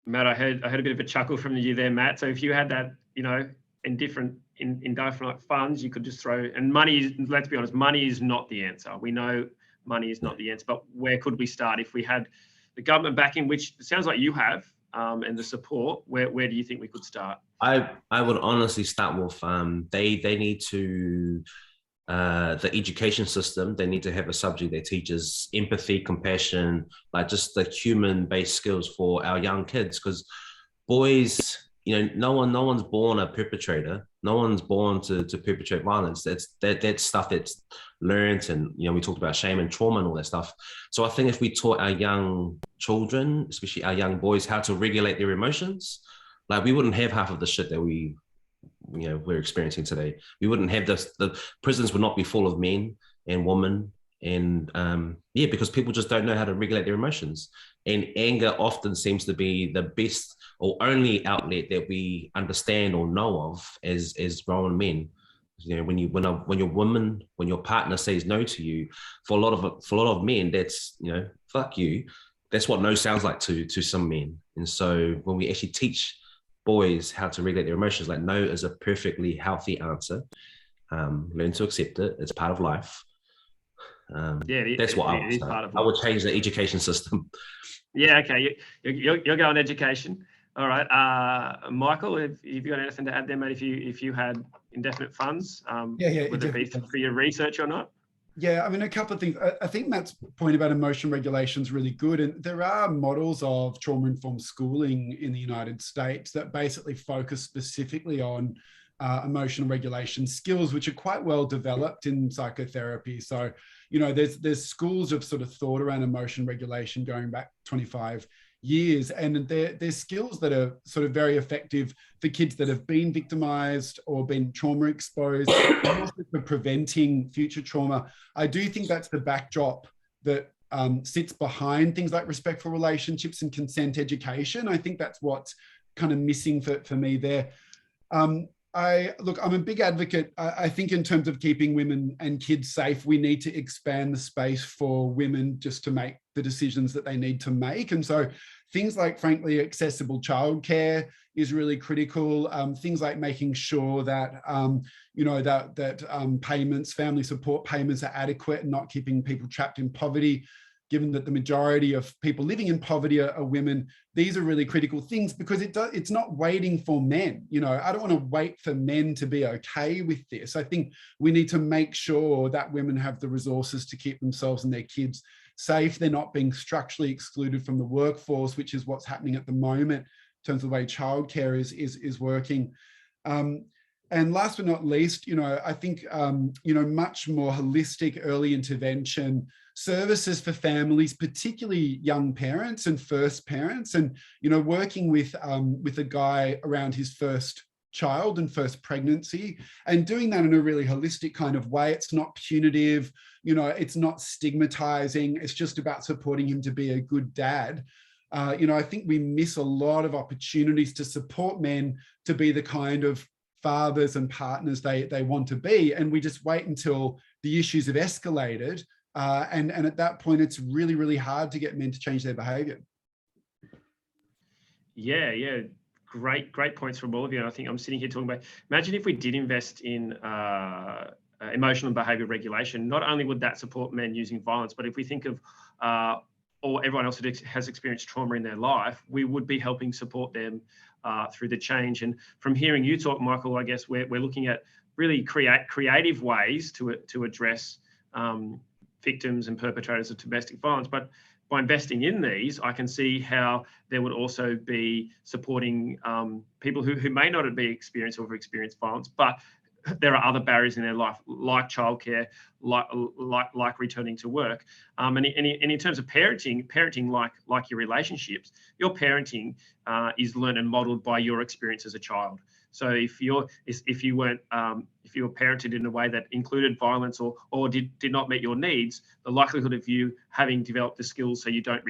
Matt, I heard a bit of a chuckle from you there, Matt. So if you had that, in different indefinite funds, you could just throw, and money, let's be honest, money is not the answer. We know money is not the answer, but where could we start? If we had the government backing, which it sounds like you have, and the support, where do you think we could start? I would honestly start with they need to the education system. They need to have a subject that teaches empathy, compassion, like just the human-based skills for our young kids. Because boys, no one's born a perpetrator. No one's born to perpetrate violence. That's stuff that's learned, and we talked about shame and trauma and all that stuff. So I think if we taught our young children, especially our young boys, how to regulate their emotions, like we wouldn't have half of the shit that we're experiencing today. We wouldn't have this. The prisons would not be full of men and women, and because people just don't know how to regulate their emotions. And anger often seems to be the best or only outlet that we understand or know of as grown men. When your partner says no to you, for a lot of men, that's fuck you. That's what no sounds like to some men. And so when we actually teach boys how to regulate their emotions, like no is a perfectly healthy answer. Learn to accept it. It's part of life. That's what I would say. I would change the education system. Yeah, okay. You're going education. All right. Michael, have you got anything to add there, mate? If you had indefinite funds, Yeah, whether it be for your research or not? Yeah, I mean, a couple of things. I think Matt's point about emotion regulation is really good. And there are models of trauma-informed schooling in the United States that basically focus specifically on emotional regulation skills, which are quite well developed in psychotherapy. So, you know, there's schools of sort of thought around emotion regulation going back 25 years. And there's skills that are sort of very effective for kids that have been victimized or been trauma exposed, and also for preventing future trauma. I do think that's the backdrop that sits behind things like respectful relationships and consent education. I think that's what's kind of missing for me there. Look, I'm a big advocate. I think in terms of keeping women and kids safe, we need to expand the space for women just to make the decisions that they need to make. And so things like, frankly, accessible childcare is really critical. Things like making sure that, you know, that payments, family support payments are adequate and not keeping people trapped in poverty. Given that the majority of people living in poverty are women, these are really critical things because it's not waiting for men. You know, I don't want to wait for men to be okay with this. I think we need to make sure that women have the resources to keep themselves and their kids safe. They're not being structurally excluded from the workforce, which is what's happening at the moment in terms of the way childcare is working. And last but not least, you know, I think, you know, much more holistic early intervention services for families, particularly young parents and first parents, and, you know, working with a guy around his first child and first pregnancy, and doing that in a really holistic kind of way. It's not punitive, you know, it's not stigmatizing. It's just about supporting him to be a good dad. You know, I think we miss a lot of opportunities to support men to be the kind of fathers and partners they want to be, and we just wait until the issues have escalated, and at that point it's really, really hard to get men to change their behavior. Yeah, great points from all of you. And I think I'm sitting here talking about, imagine if we did invest in emotional and behavior regulation. Not only would that support men using violence, but if we think of or everyone else that has experienced trauma in their life, we would be helping support them through the change. And from hearing you talk, Michael, I guess we're looking at really creative ways to address victims and perpetrators of domestic violence. But by investing in these, I can see how there would also be supporting people who may not have experienced or have experienced violence, but there are other barriers in their life, like childcare, like returning to work. And in terms of parenting like your relationships, your parenting is learned and modeled by your experience as a child. So if you were parented in a way that included violence or did not meet your needs, the likelihood of you having developed the skills so you don't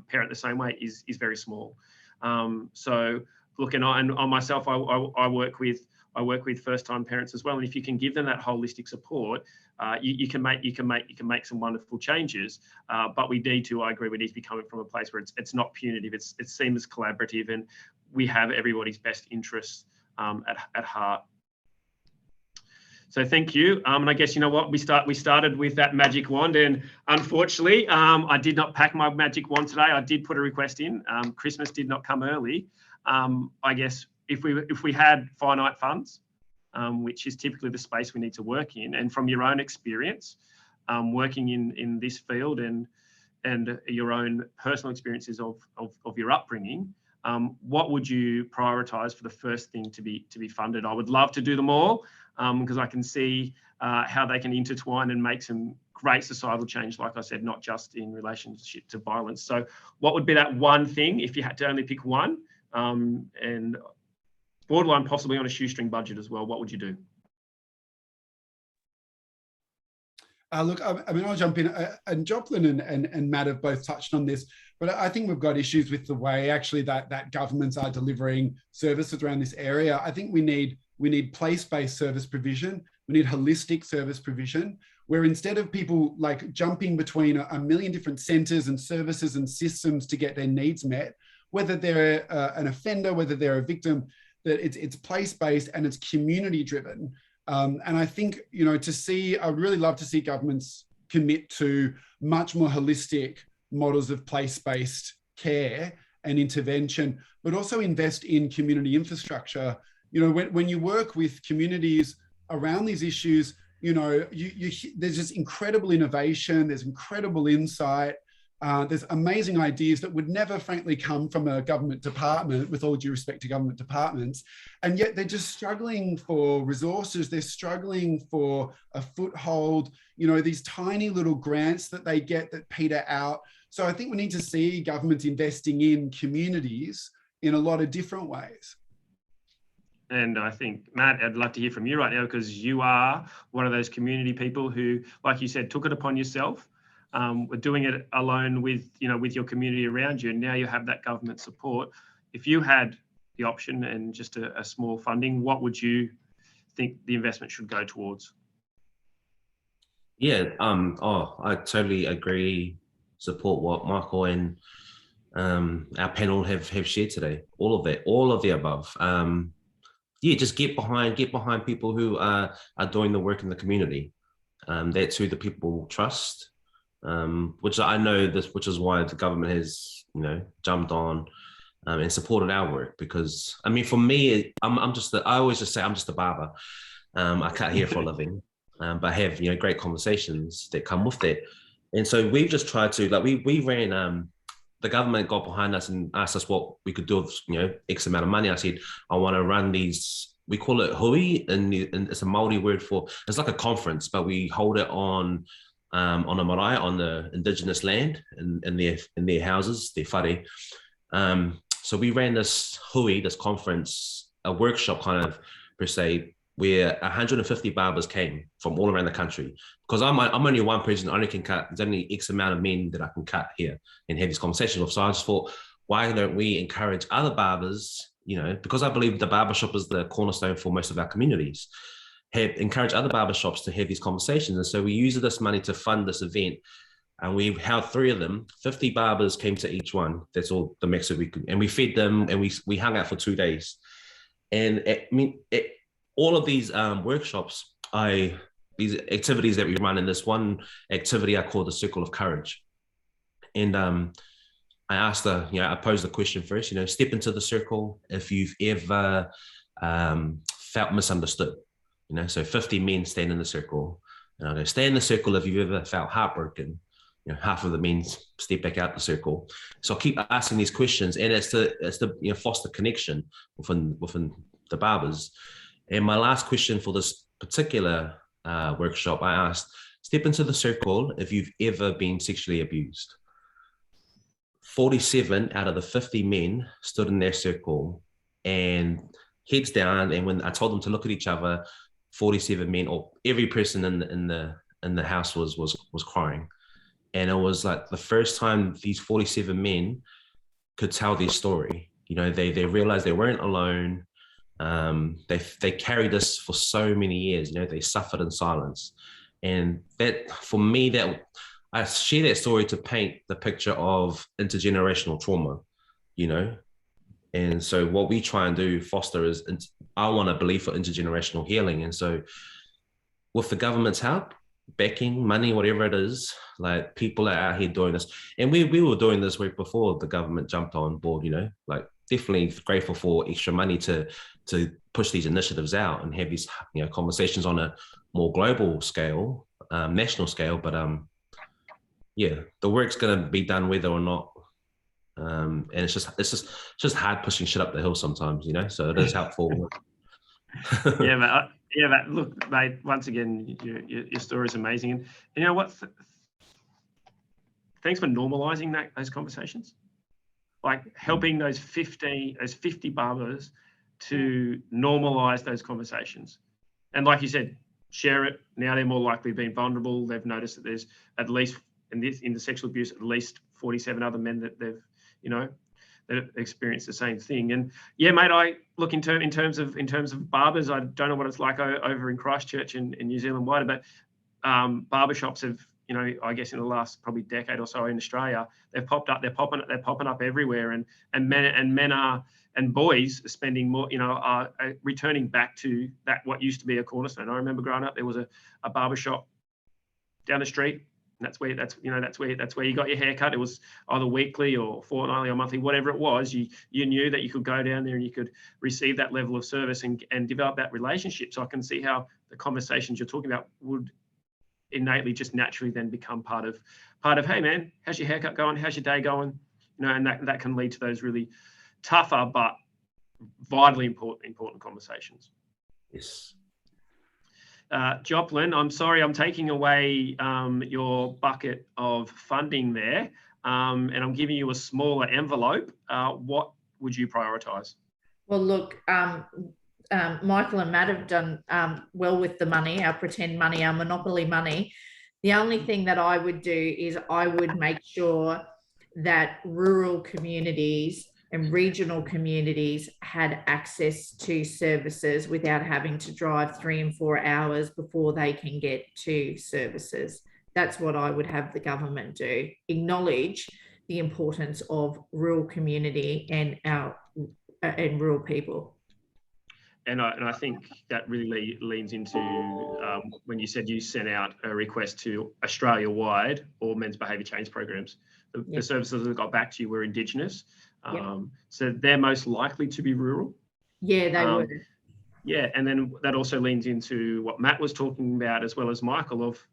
parent the same way is very small. So look, and on myself, I work with first-time parents as well, and if you can give them that holistic support, you can make some wonderful changes. But I agree, we need to be coming from a place where it's not punitive, it's seen as collaborative, and we have everybody's best interests at heart. So thank you. And I guess, you know what, we started with that magic wand, and unfortunately, I did not pack my magic wand today. I did put a request in. Christmas did not come early. I guess if we had finite funds, which is typically the space we need to work in, and from your own experience, working in this field and your own personal experiences of your upbringing, what would you prioritize for the first thing to be funded? I would love to do them all, because I can see how they can intertwine and make some great societal change, like I said, not just in relationship to violence. So what would be that one thing if you had to only pick one, and borderline possibly on a shoestring budget as well? What would you do? Look, I mean, I'll jump in, and Joplin and Matt have both touched on this, but I think we've got issues with the way actually that governments are delivering services around this area. I think we need place-based service provision. We need holistic service provision, where instead of people like jumping between a million different centres and services and systems to get their needs met, whether they're an offender, whether they're a victim, that it's place-based and it's community-driven. And I think, you know, I'd really love to see governments commit to much more holistic models of place-based care and intervention, but also invest in community infrastructure. You know, when you work with communities around these issues, you know, there's just incredible innovation, there's incredible insight, there's amazing ideas that would never frankly come from a government department, with all due respect to government departments, and yet they're just struggling for resources, they're struggling for a foothold, you know, these tiny little grants that they get that peter out. So I think we need to see government investing in communities in a lot of different ways. And I think, Matt, I'd love to hear from you right now, because you are one of those community people who, like you said, took it upon yourself, were doing it alone with, you know, with your community around you. And now you have that government support. If you had the option and just a small funding, what would you think the investment should go towards? Yeah, I totally agree, support what Michael and our panel have shared today. All of it, all of the above. Yeah, just get behind people who are doing the work in the community. That's who the people trust, which I know which is why the government has, you know, jumped on and supported our work. Because I mean, for me, I always just say I'm just a barber. I cut hair for a living, but I have, you know, great conversations that come with that. And so we've just tried to, like, we ran. The government got behind us and asked us what we could do with, you know, X amount of money. I said, I want to run these, we call it hui, and it's a Māori word for, it's like a conference, but we hold it on a marae, on the indigenous land, in their houses, their whare. So we ran this hui, this conference, a workshop kind of, per se, where 150 barbers came from all around the country. Because I'm only one person, I only can cut, there's only X amount of men that I can cut here and have these conversations with. So I just thought, why don't we encourage other barbers, you know, because I believe the barbershop is the cornerstone for most of our communities, encourage other barbershops to have these conversations. And so we used this money to fund this event. And we held 3 of them, 50 barbers came to each one. That's all the max that we could. And we fed them, and we hung out for 2 days. And all of these workshops, these activities that we run, in this one activity I call the Circle of Courage. And I asked I posed the question first, you know, step into the circle if you've ever felt misunderstood. You know, so 50 men stand in the circle. And I go, stay in the circle if you've ever felt heartbroken. You know, half of the men step back out the circle. So I keep asking these questions, and it's to you know, foster connection within the barbers. And my last question for this particular workshop, I asked, step into the circle if you've ever been sexually abused. 47 out of the 50 men stood in their circle and heads down. And when I told them to look at each other, 47 men, or every person in the house was crying. And it was like the first time these 47 men could tell their story. You know, they realized they weren't alone. They carried this for so many years. You know, they suffered in silence. And that, for me, that I share that story to paint the picture of intergenerational trauma, you know. And so what we try and do, foster, is I want to believe for intergenerational healing. And so with the government's help, backing, money, whatever it is, like, people are out here doing this. And we were doing this work before the government jumped on board, you know, like, definitely grateful for extra money to push these initiatives out and have these, you know, conversations on a more global scale, national scale. But yeah, the work's going to be done whether or not. And it's just hard pushing shit up the hill sometimes, you know. So it is helpful. Yeah, mate. Look, mate. Once again, your story is amazing, and you know what? Thanks for normalizing those conversations, like helping those 50 barbers to normalize those conversations. And like you said, share it. Now they're more likely being vulnerable. They've noticed that there's at least in the sexual abuse, at least 47 other men that they've, you know, that have experienced the same thing. And yeah, mate, I look in terms of barbers, I don't know what it's like over in Christchurch and in New Zealand wider, but barbershops have, you know, I guess in the last probably decade or so in Australia, they've popped up. They're popping up everywhere, and men are, and boys are spending more, you know, are returning back to that what used to be a cornerstone. I remember growing up, there was a barbershop down the street, That's where you got your haircut. It was either weekly or fortnightly or monthly, whatever it was. You knew that you could go down there and you could receive that level of service and develop that relationship. So I can see how the conversations you're talking about would innately just naturally then become part of, hey man, how's your haircut going? How's your day going? And that can lead to those really tougher but vitally important conversations. Yes. Joplin, I'm sorry, I'm taking away your bucket of funding there, and I'm giving you a smaller envelope. What would you prioritise? Well, look, Michael and Matt have done well with the money, our pretend money, our monopoly money. The only thing that I would do is I would make sure that rural communities and regional communities had access to services without having to drive 3 and 4 hours before they can get to services. That's what I would have the government do. Acknowledge the importance of rural community and rural people. And I think that really leans into when you said you sent out a request to Australia-wide all men's behaviour change programs. The services that got back to you were Indigenous. So they're most likely to be rural. Yeah, they were. Yeah, and then that also leans into what Matt was talking about, as well as Michael, of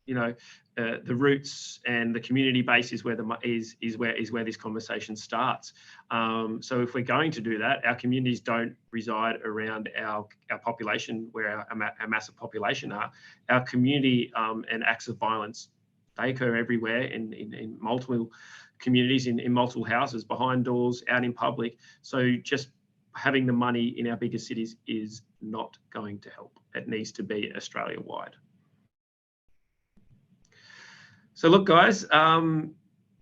the roots and the community base is where where this conversation starts. So if we're going to do that, our communities don't reside around our population, where our massive population are. Our community and acts of violence, they occur everywhere in multiple communities, in multiple houses, behind doors, out in public. So just having the money in our bigger cities is not going to help. It needs to be Australia-wide. So look, guys,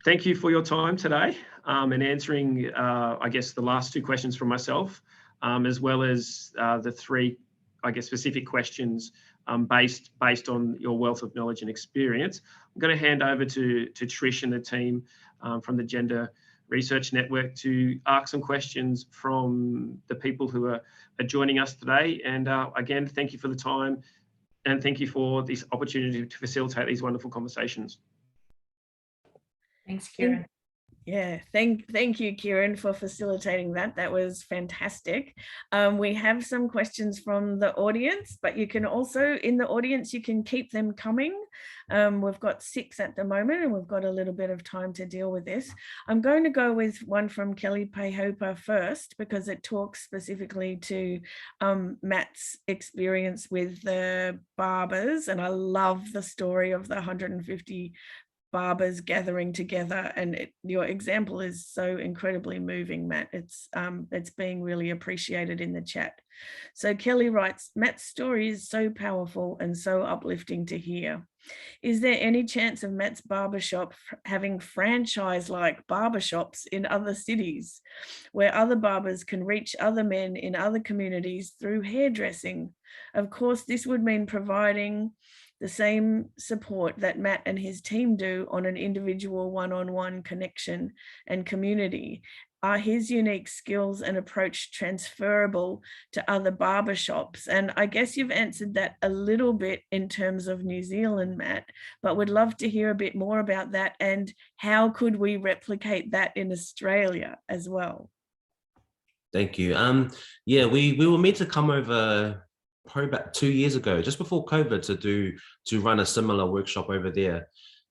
thank you for your time today and answering, I guess, the last 2 questions from myself, as well as the 3, I guess, specific questions based on your wealth of knowledge and experience. I'm going to hand over to Trish and the team from the Gender Research Network to ask some questions from the people who are joining us today. And again, thank you for the time. And thank you for this opportunity to facilitate these wonderful conversations. Thanks, Kieran. Yeah, thank you, Kieran, for facilitating that. That was fantastic. We have some questions from the audience, but you can also, in the audience, you can keep them coming. We've got 6 at the moment, and we've got a little bit of time to deal with this. I'm going to go with one from Kelly Payhoper first, because it talks specifically to Matt's experience with the barbers, and I love the story of the 150 barbers gathering together, and your example is so incredibly moving, Matt. It's being really appreciated in the chat. So Kelly writes, Matt's story is so powerful and so uplifting to hear. Is there any chance of Matt's barbershop having franchise-like barbershops in other cities where other barbers can reach other men in other communities through hairdressing? Of course, this would mean providing the same support that Matt and his team do on an individual one-on-one connection and community. Are his unique skills and approach transferable to other barbershops? And I guess you've answered that a little bit in terms of New Zealand, Matt, but would love to hear a bit more about that, and how could we replicate that in Australia as well? Thank you. Yeah, we were meant to come over probably about 2 years ago, just before COVID, to run a similar workshop over there.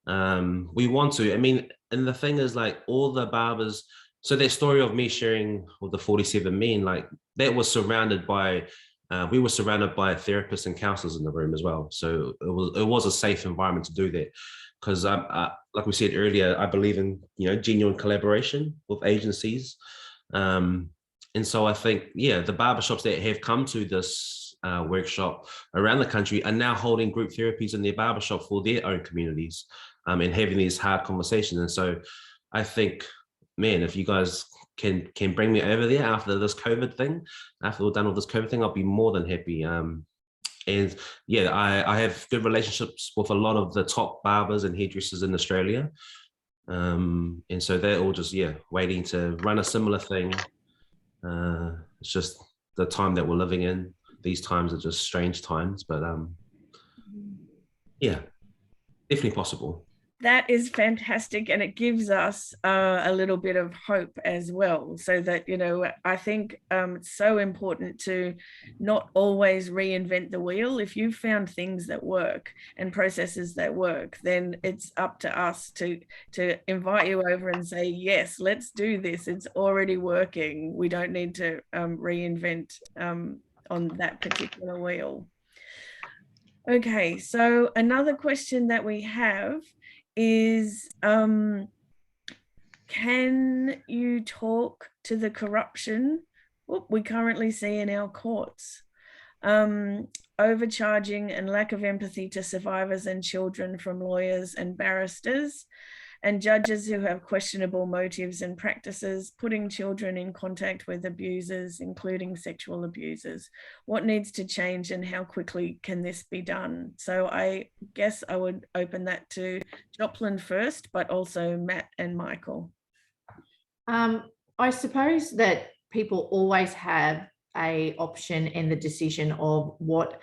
We want to, I mean, and the thing is, like, all the barbers, so that story of me sharing with the 47 men, like, that was surrounded by, we were surrounded by therapists and counselors in the room as well. So it was a safe environment to do that. Because like we said earlier, I believe in, genuine collaboration with agencies. And so I think, yeah, the barbershops that have come to this workshop around the country are now holding group therapies in their barbershop for their own communities, and having these hard conversations. And so I think, man, if you guys can bring me over there after this COVID thing, after we're done with this COVID thing, I'll be more than happy. And yeah, I have good relationships with a lot of the top barbers and hairdressers in Australia. And so they're all just, waiting to run a similar thing. It's just the time that we're living in. These times are just strange times, but yeah, definitely possible. That is fantastic, and it gives us a little bit of hope as well, so that, you know, I think it's so important to not always reinvent the wheel. If you've found things that work and processes that work, then it's up to us to invite you over and say, yes, let's do this, it's already working, we don't need to reinvent on that particular wheel. Okay, so another question that we have is, can you talk to the corruption we currently see in our courts? Overcharging and lack of empathy to survivors and children from lawyers and barristers, and judges who have questionable motives and practices, putting children in contact with abusers, including sexual abusers. What needs to change and how quickly can this be done? So I guess I would open that to Joplin first, but also Matt and Michael. I suppose that people always have an option in the decision of what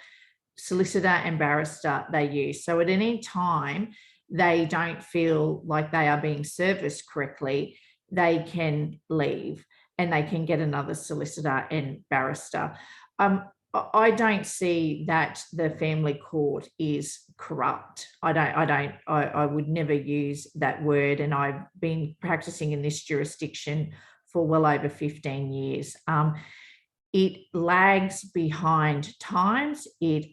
solicitor and barrister they use. So at any time they don't feel like they are being serviced correctly, they can leave and they can get another solicitor and barrister. I don't see that the family court is corrupt. I would never use that word, and I've been practicing in this jurisdiction for well over 15 years. It lags behind times. It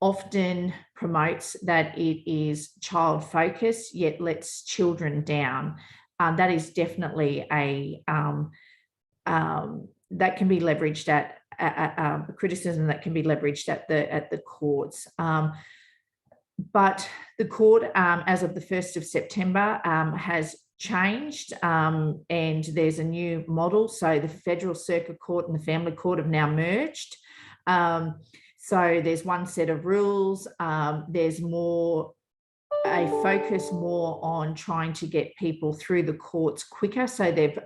often promotes that it is child focused, yet lets children down. That is definitely a that can be leveraged at criticism that can be leveraged at the courts. But the court, as of the 1st of September, has changed, and there's a new model. So the Federal Circuit Court and the Family Court have now merged. So there's one set of rules. There's a focus more on trying to get people through the courts quicker. So they've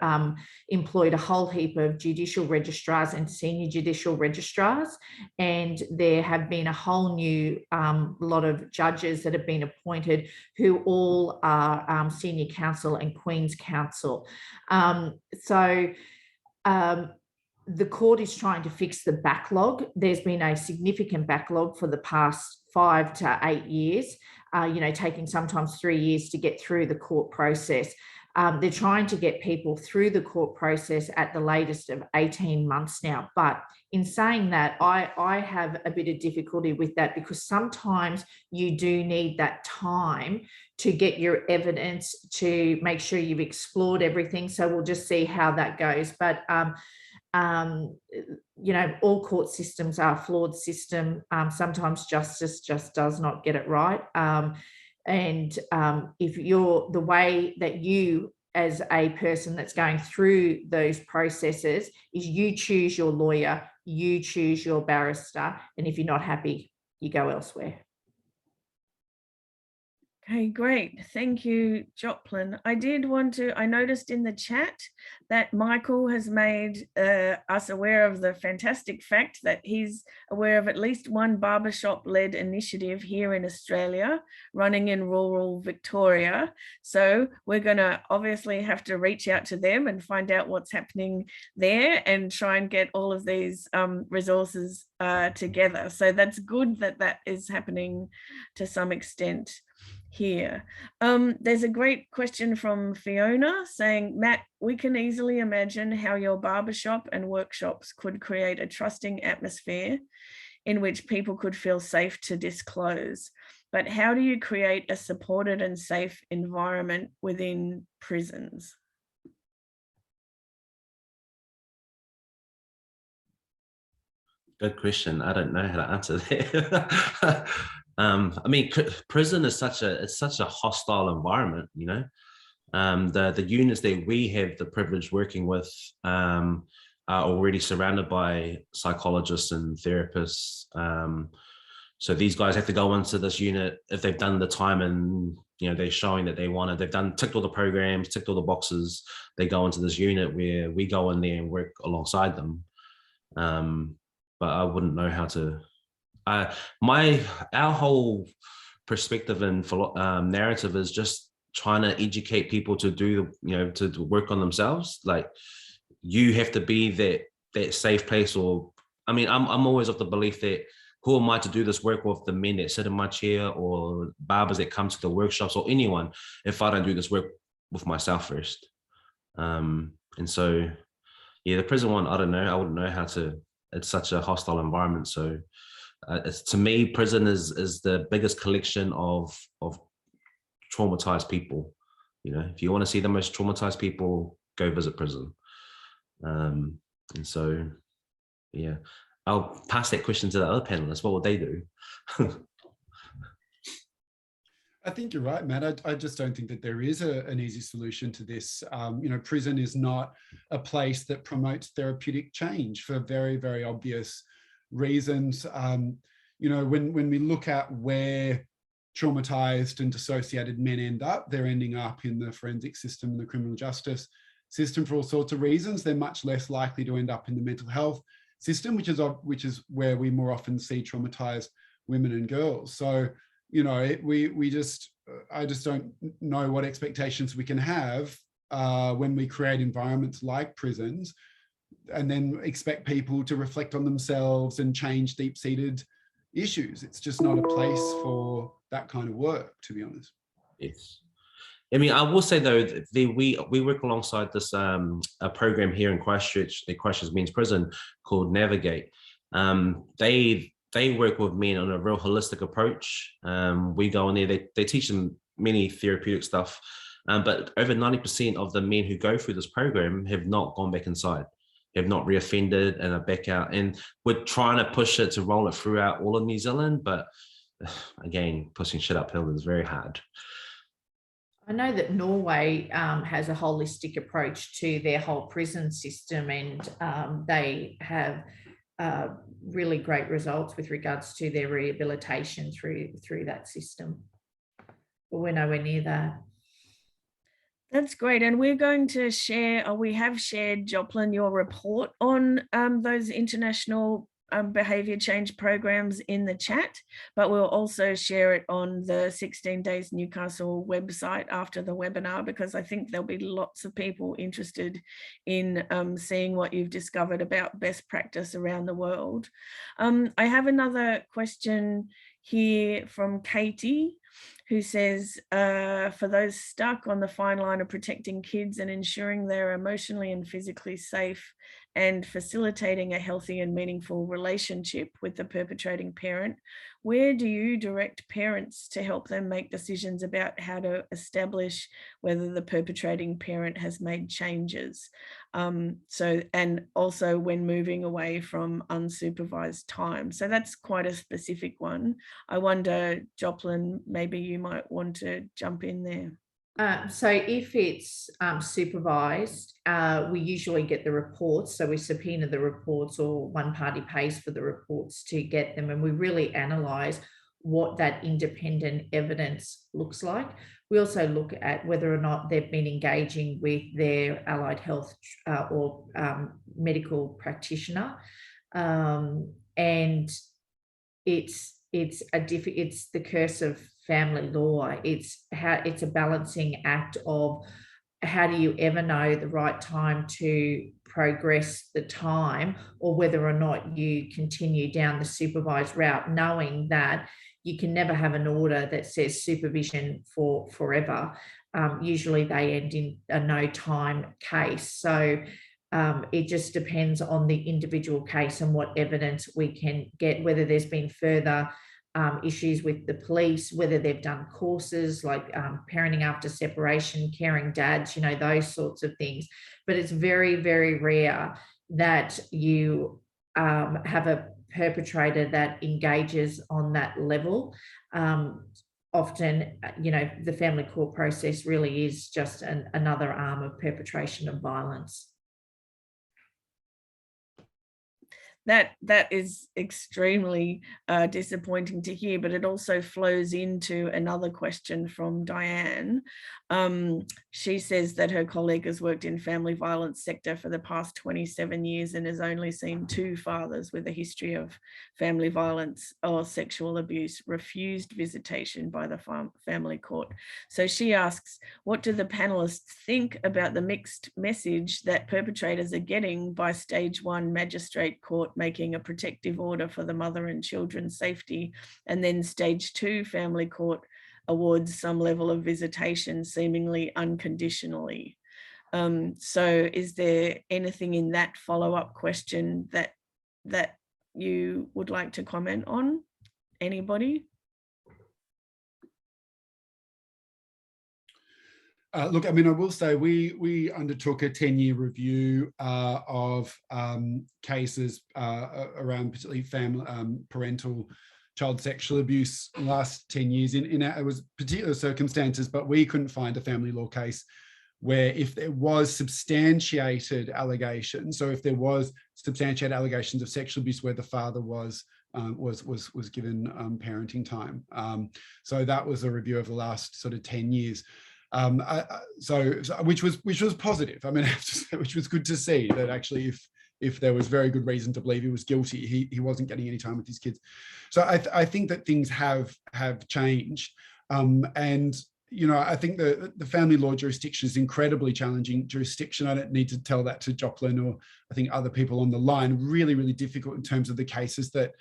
employed a whole heap of judicial registrars and senior judicial registrars. And there have been a whole new lot of judges that have been appointed who all are senior counsel and Queen's counsel. The court is trying to fix the backlog. There's been a significant backlog for the past 5 to 8 years, taking sometimes 3 years to get through the court process. They're trying to get people through the court process at the latest of 18 months now. But in saying that, I have a bit of difficulty with that, because sometimes you do need that time to get your evidence, to make sure you've explored everything. So we'll just see how that goes. But all court systems are a flawed system. Sometimes justice just does not get it right. If you're the way that you, as a person that's going through those processes, is you choose your lawyer, you choose your barrister, and if you're not happy, you go elsewhere. Okay, great. Thank you, Joplin. I noticed in the chat that Michael has made us aware of the fantastic fact that he's aware of at least one barbershop-led initiative here in Australia running in rural Victoria. So we're going to obviously have to reach out to them and find out what's happening there and try and get all of these resources together. So that's good that that is happening to some extent here. There's a great question from Fiona saying, Matt, we can easily imagine how your barbershop and workshops could create a trusting atmosphere in which people could feel safe to disclose. But how do you create a supported and safe environment within prisons? Good question. I don't know how to answer that. Prison is such a hostile environment, the units that we have the privilege working with are already surrounded by psychologists and therapists. So these guys have to go into this unit if they've done the time and they're showing that they've ticked all the programs, ticked all the boxes. They go into this unit where we go in there and work alongside them. But I wouldn't know how to. Our whole perspective and narrative is just trying to educate people to do, to work on themselves. Like, you have to be that safe place. Or, I mean, I'm always of the belief that, who am I to do this work with the men that sit in my chair, or barbers that come to the workshops, or anyone, if I don't do this work with myself first? And so, yeah, the prison one, I don't know. I wouldn't know how to. It's such a hostile environment. So, to me, prison is the biggest collection of traumatized people. If you want to see the most traumatized people, go visit prison. And so, yeah, I'll pass that question to the other panelists. What would they do? I think you're right, Matt. I just don't think that there is an easy solution to this. Prison is not a place that promotes therapeutic change for very, very obvious reasons. When we look at where traumatized and dissociated men end up, they're ending up in the forensic system and the criminal justice system for all sorts of reasons. They're much less likely to end up in the mental health system, which is where we more often see traumatized women and girls. So, I just don't know what expectations we can have when we create environments like prisons, and then expect people to reflect on themselves and change deep-seated issues. It's just not a place for that kind of work, to be honest. Yes. I mean, I will say though, we work alongside this a program here in Christchurch, the Christchurch Men's Prison, called Navigate. They work with men on a real holistic approach. We go in there, they teach them many therapeutic stuff, but over 90% of the men who go through this program have not gone back inside, have not reoffended, and are back out. And we're trying to push it to roll it throughout all of New Zealand, but again, pushing shit uphill is very hard. I know that Norway has a holistic approach to their whole prison system, and they have really great results with regards to their rehabilitation through that system. But we're nowhere near that. That's great. And we're going to share, or we have shared, Joplin, your report on those international behaviour change programs in the chat, but we'll also share it on the 16 Days Newcastle website after the webinar, because I think there'll be lots of people interested in seeing what you've discovered about best practice around the world. I have another question here from Katie, who says, for those stuck on the fine line of protecting kids and ensuring they're emotionally and physically safe and facilitating a healthy and meaningful relationship with the perpetrating parent, where do you direct parents to help them make decisions about how to establish whether the perpetrating parent has made changes? And also when moving away from unsupervised time. So that's quite a specific one. I wonder, Joplin, maybe you might want to jump in there. So if it's supervised, we usually get the reports. So we subpoena the reports, or one party pays for the reports to get them. And we really analyse what that independent evidence looks like. We also look at whether or not they've been engaging with their allied health or medical practitioner. And it's the curse of family law. It's a balancing act of how do you ever know the right time to progress the time, or whether or not you continue down the supervised route, knowing that you can never have an order that says supervision for forever. Usually they end in a no time case. So it just depends on the individual case and what evidence we can get, whether there's been further issues with the police, whether they've done courses like parenting after separation, caring dads, those sorts of things. But it's very, very rare that you have a perpetrator that engages on that level. Often, the family court process really is just another arm of perpetration of violence. That is extremely disappointing to hear, but it also flows into another question from Diane. She says that her colleague has worked in family violence sector for the past 27 years and has only seen 2 fathers with a history of family violence or sexual abuse refused visitation by the family court. So she asks, what do the panelists think about the mixed message that perpetrators are getting by stage 1 magistrate court making a protective order for the mother and children's safety, and then stage 2 family court awards some level of visitation seemingly unconditionally? So is there anything in that follow-up question that you would like to comment on? Anybody? Look, I mean, I will say we undertook a 10-year review of cases around particularly family, parental child sexual abuse in the last 10 years. It was particular circumstances, but we couldn't find a family law case where if there was substantiated allegations, so if there was substantiated allegations of sexual abuse where the father was given parenting time. So that was a review of the last sort of 10 years. Which was positive. I mean, I have to say, which was good to see that actually if there was very good reason to believe he was guilty, he wasn't getting any time with his kids. So I think that things have changed. And, you know, I think the family law jurisdiction is incredibly challenging jurisdiction. I don't need to tell that to Joplin or I think other people on the line. Really, really difficult in terms of the cases that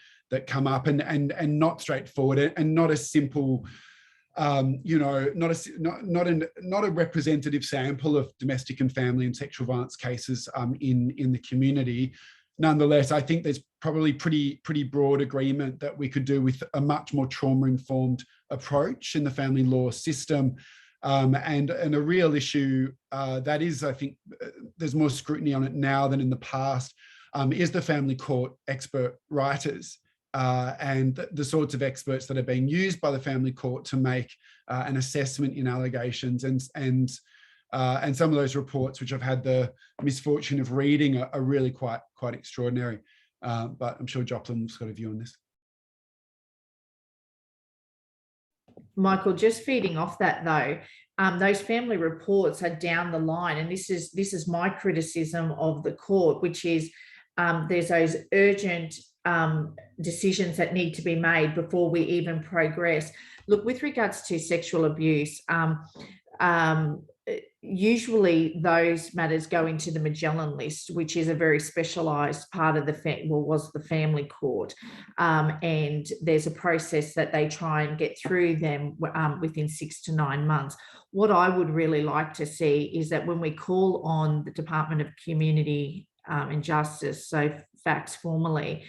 come up and not straightforward and not a simple, you know, not a representative sample of domestic and family and sexual violence cases in the community. Nonetheless, I think there's probably pretty broad agreement that we could do with a much more trauma-informed approach in the family law system. And a real issue that is, I think, there's more scrutiny on it now than in the past, is the family court expert writers. And the sorts of experts that are being used by the family court to make an assessment in allegations, and some of those reports, which I've had the misfortune of reading, are really quite extraordinary. But I'm sure Joplin's got a view on this. Michael, just feeding off that though, those family reports are down the line, and this is my criticism of the court, which is there's those urgent decisions that need to be made before we even progress. Look, with regards to sexual abuse, usually those matters go into the Magellan list, which is a very specialised part of the family court, and there's a process that they try and get through them within 6 to 9 months. What I would really like to see is that when we call on the Department of Community and Justice, so FACS formally,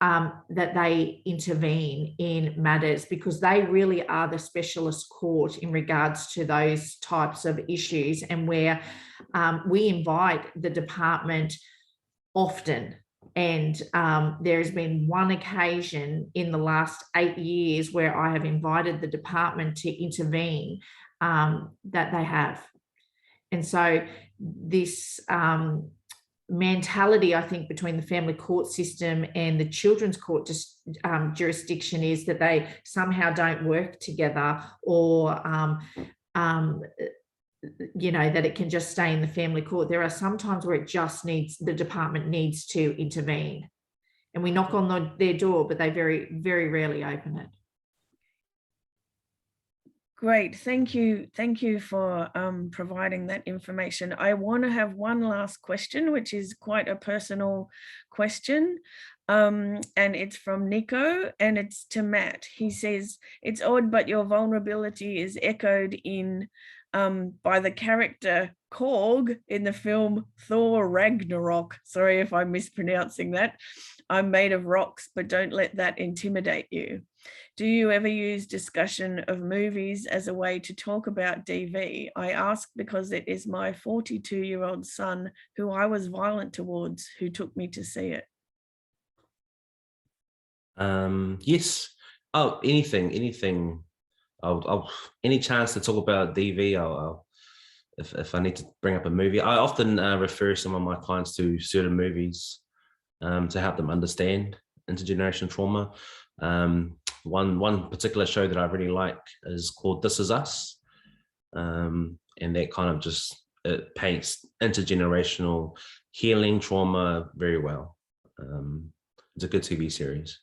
that they intervene in matters, because they really are the specialist court in regards to those types of issues, and where we invite the department often. And there has been one occasion in the last 8 years where I have invited the department to intervene, that they have. And so this mentality, I think, between the family court system and the children's court jurisdiction is that they somehow don't work together, or you know, that it can just stay in the family court. There are some times where it just needs, the department needs to intervene, and we knock on their door, but they very, very rarely open it. Great, thank you for providing that information. I want to have one last question, which is quite a personal question, and it's from Nico, and it's to Matt. He says, it's odd, but your vulnerability is echoed in by the character Korg in the film Thor Ragnarok. Sorry if I'm mispronouncing that. I'm made of rocks, but don't let that intimidate you. Do you ever use discussion of movies as a way to talk about DV? I ask because it is my 42-year-old son, who I was violent towards, who took me to see it. Yes. Oh, anything. I'll any chance to talk about DV, I'll if I need to bring up a movie. I often refer some of my clients to certain movies to help them understand intergenerational trauma. One particular show that I really like is called This Is Us. And that kind of just, it paints intergenerational healing trauma very well. It's a good TV series.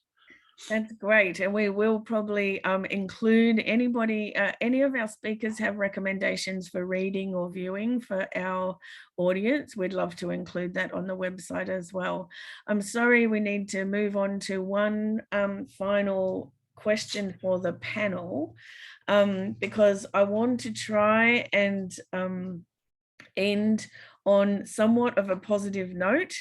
That's great. And we will probably include anybody, any of our speakers have recommendations for reading or viewing for our audience. We'd love to include that on the website as well. I'm sorry, we need to move on to one final question for the panel, because I want to try and end on somewhat of a positive note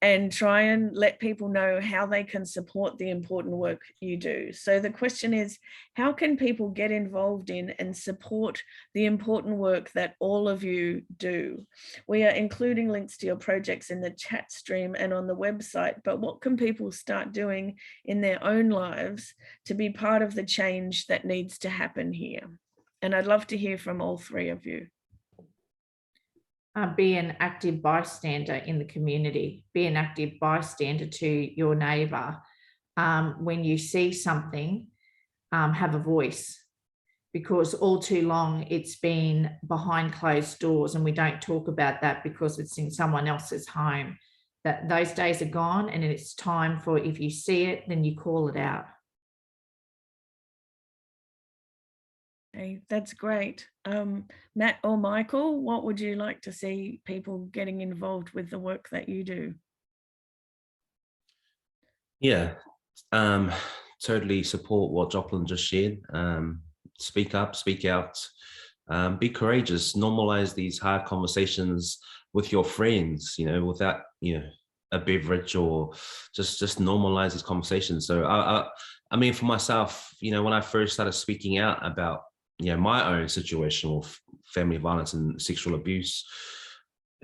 and try and let people know how they can support the important work you do. So the question is, how can people get involved in and support the important work that all of you do? We are including links to your projects in the chat stream and on the website, but what can people start doing in their own lives to be part of the change that needs to happen here? And I'd love to hear from all three of you. Be an active bystander in the community, be an active bystander to your neighbour. When you see something, have a voice, because all too long it's been behind closed doors and we don't talk about that because it's in someone else's home. That those days are gone, and it's time for, if you see it, then you call it out. Okay, that's great. Matt or Michael, what would you like to see people getting involved with the work that you do? Yeah, totally support what Joplin just shared. Speak up, speak out, be courageous, normalize these hard conversations with your friends, you know, without, you know, a beverage, or just normalize these conversations. So I mean, for myself, you know, when I first started speaking out about, you know, my own situation with family violence and sexual abuse,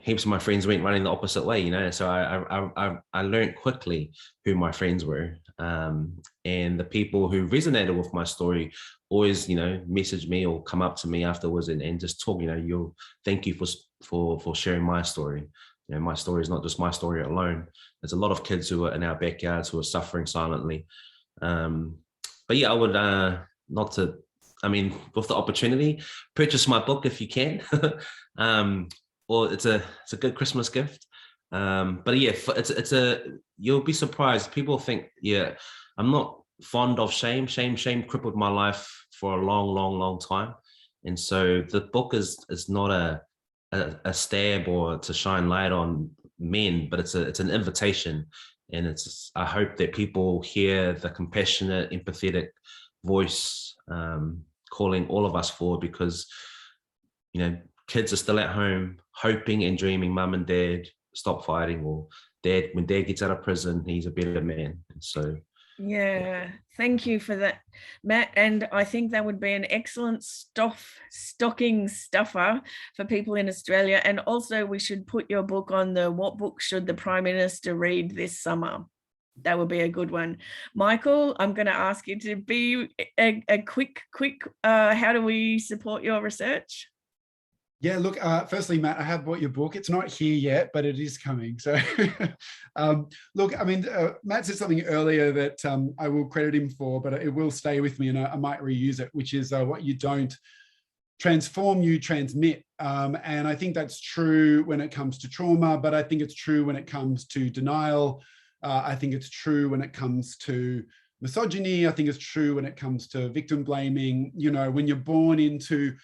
heaps of my friends went running the opposite way, you know. So I learned quickly who my friends were, and the people who resonated with my story always, you know, message me or come up to me afterwards and just talk. You know, thank you for sharing my story. You know, my story is not just my story alone. There's a lot of kids who are in our backyards who are suffering silently. But yeah, I would with the opportunity, purchase my book if you can. Or it's a good Christmas gift. But yeah, you'll be surprised. People think, yeah, I'm not fond of shame. Shame crippled my life for a long time. And so the book is not a stab or to shine light on men, but it's an invitation. And I hope that people hear the compassionate, empathetic voice calling all of us forward, because, you know, kids are still at home hoping and dreaming mum and dad stop fighting, or when dad gets out of prison, he's a better man. And so yeah, thank you for that, Matt. And I think that would be an excellent stocking stuffer for people in Australia. And also we should put your book on the what book should the Prime Minister read this summer. That would be a good one. Michael, I'm going to ask you to be a quick, how do we support your research? Yeah, look, firstly, Matt, I have bought your book. It's not here yet, but it is coming. So look, I mean, Matt said something earlier that I will credit him for, but it will stay with me and I might reuse it, which is what you don't transform, you transmit. And I think that's true when it comes to trauma, but I think it's true when it comes to denial. I think it's true when it comes to misogyny. I think it's true when it comes to victim blaming. You know, when you're born into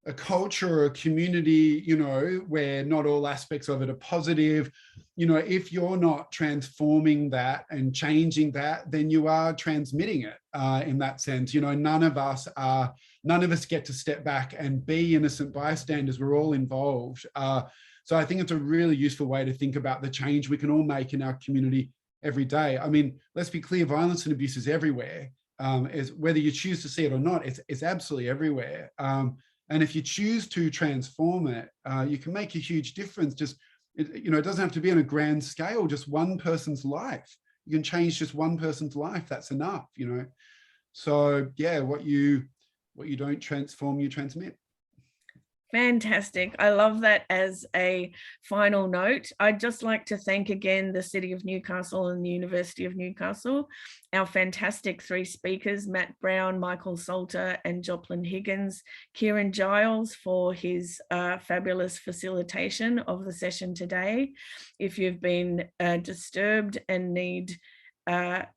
a culture or a community, you know, where not all aspects of it are positive, you know, if you're not transforming that and changing that, then you are transmitting it in that sense. You know, none of us get to step back and be innocent bystanders. We're all involved. So I think it's a really useful way to think about the change we can all make in our community every day. I mean, let's be clear, violence and abuse is everywhere. Is whether you choose to see it or not, it's absolutely everywhere. And if you choose to transform it, you can make a huge difference. You know, it doesn't have to be on a grand scale, just one person's life. You can change just one person's life. That's enough, you know. So yeah, what you don't transform, you transmit. Fantastic. I love that as a final note. I'd just like to thank again the City of Newcastle and the University of Newcastle, our fantastic 3 speakers, Matt Brown, Michael Salter, and Joplin Higgins, Kieran Giles for his fabulous facilitation of the session today. If you've been disturbed and need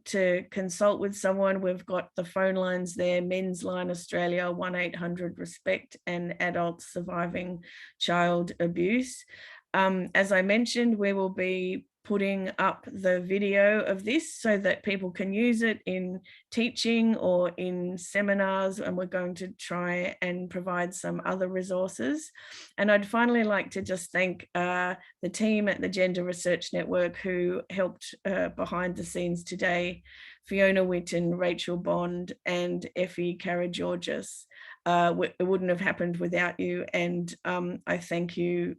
to consult with someone, we've got the phone lines there, Men's Line Australia, 1800 RESPECT, and Adults Surviving Child Abuse. As I mentioned, we will be putting up the video of this so that people can use it in teaching or in seminars, and we're going to try and provide some other resources. And I'd finally like to just thank the team at the Gender Research Network who helped behind the scenes today, Fiona Witten, Rachel Bond, and Effie Karageorgis. It wouldn't have happened without you, and I thank you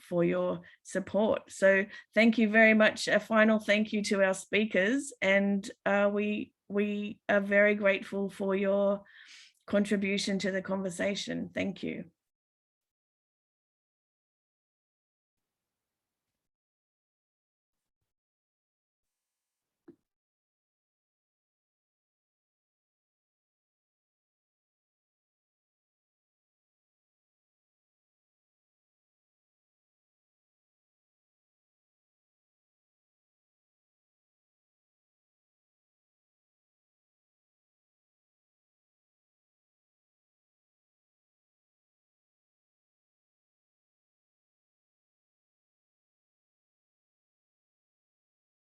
for your support. So thank you very much. A final thank you to our speakers, and we are very grateful for your contribution to the conversation. Thank you.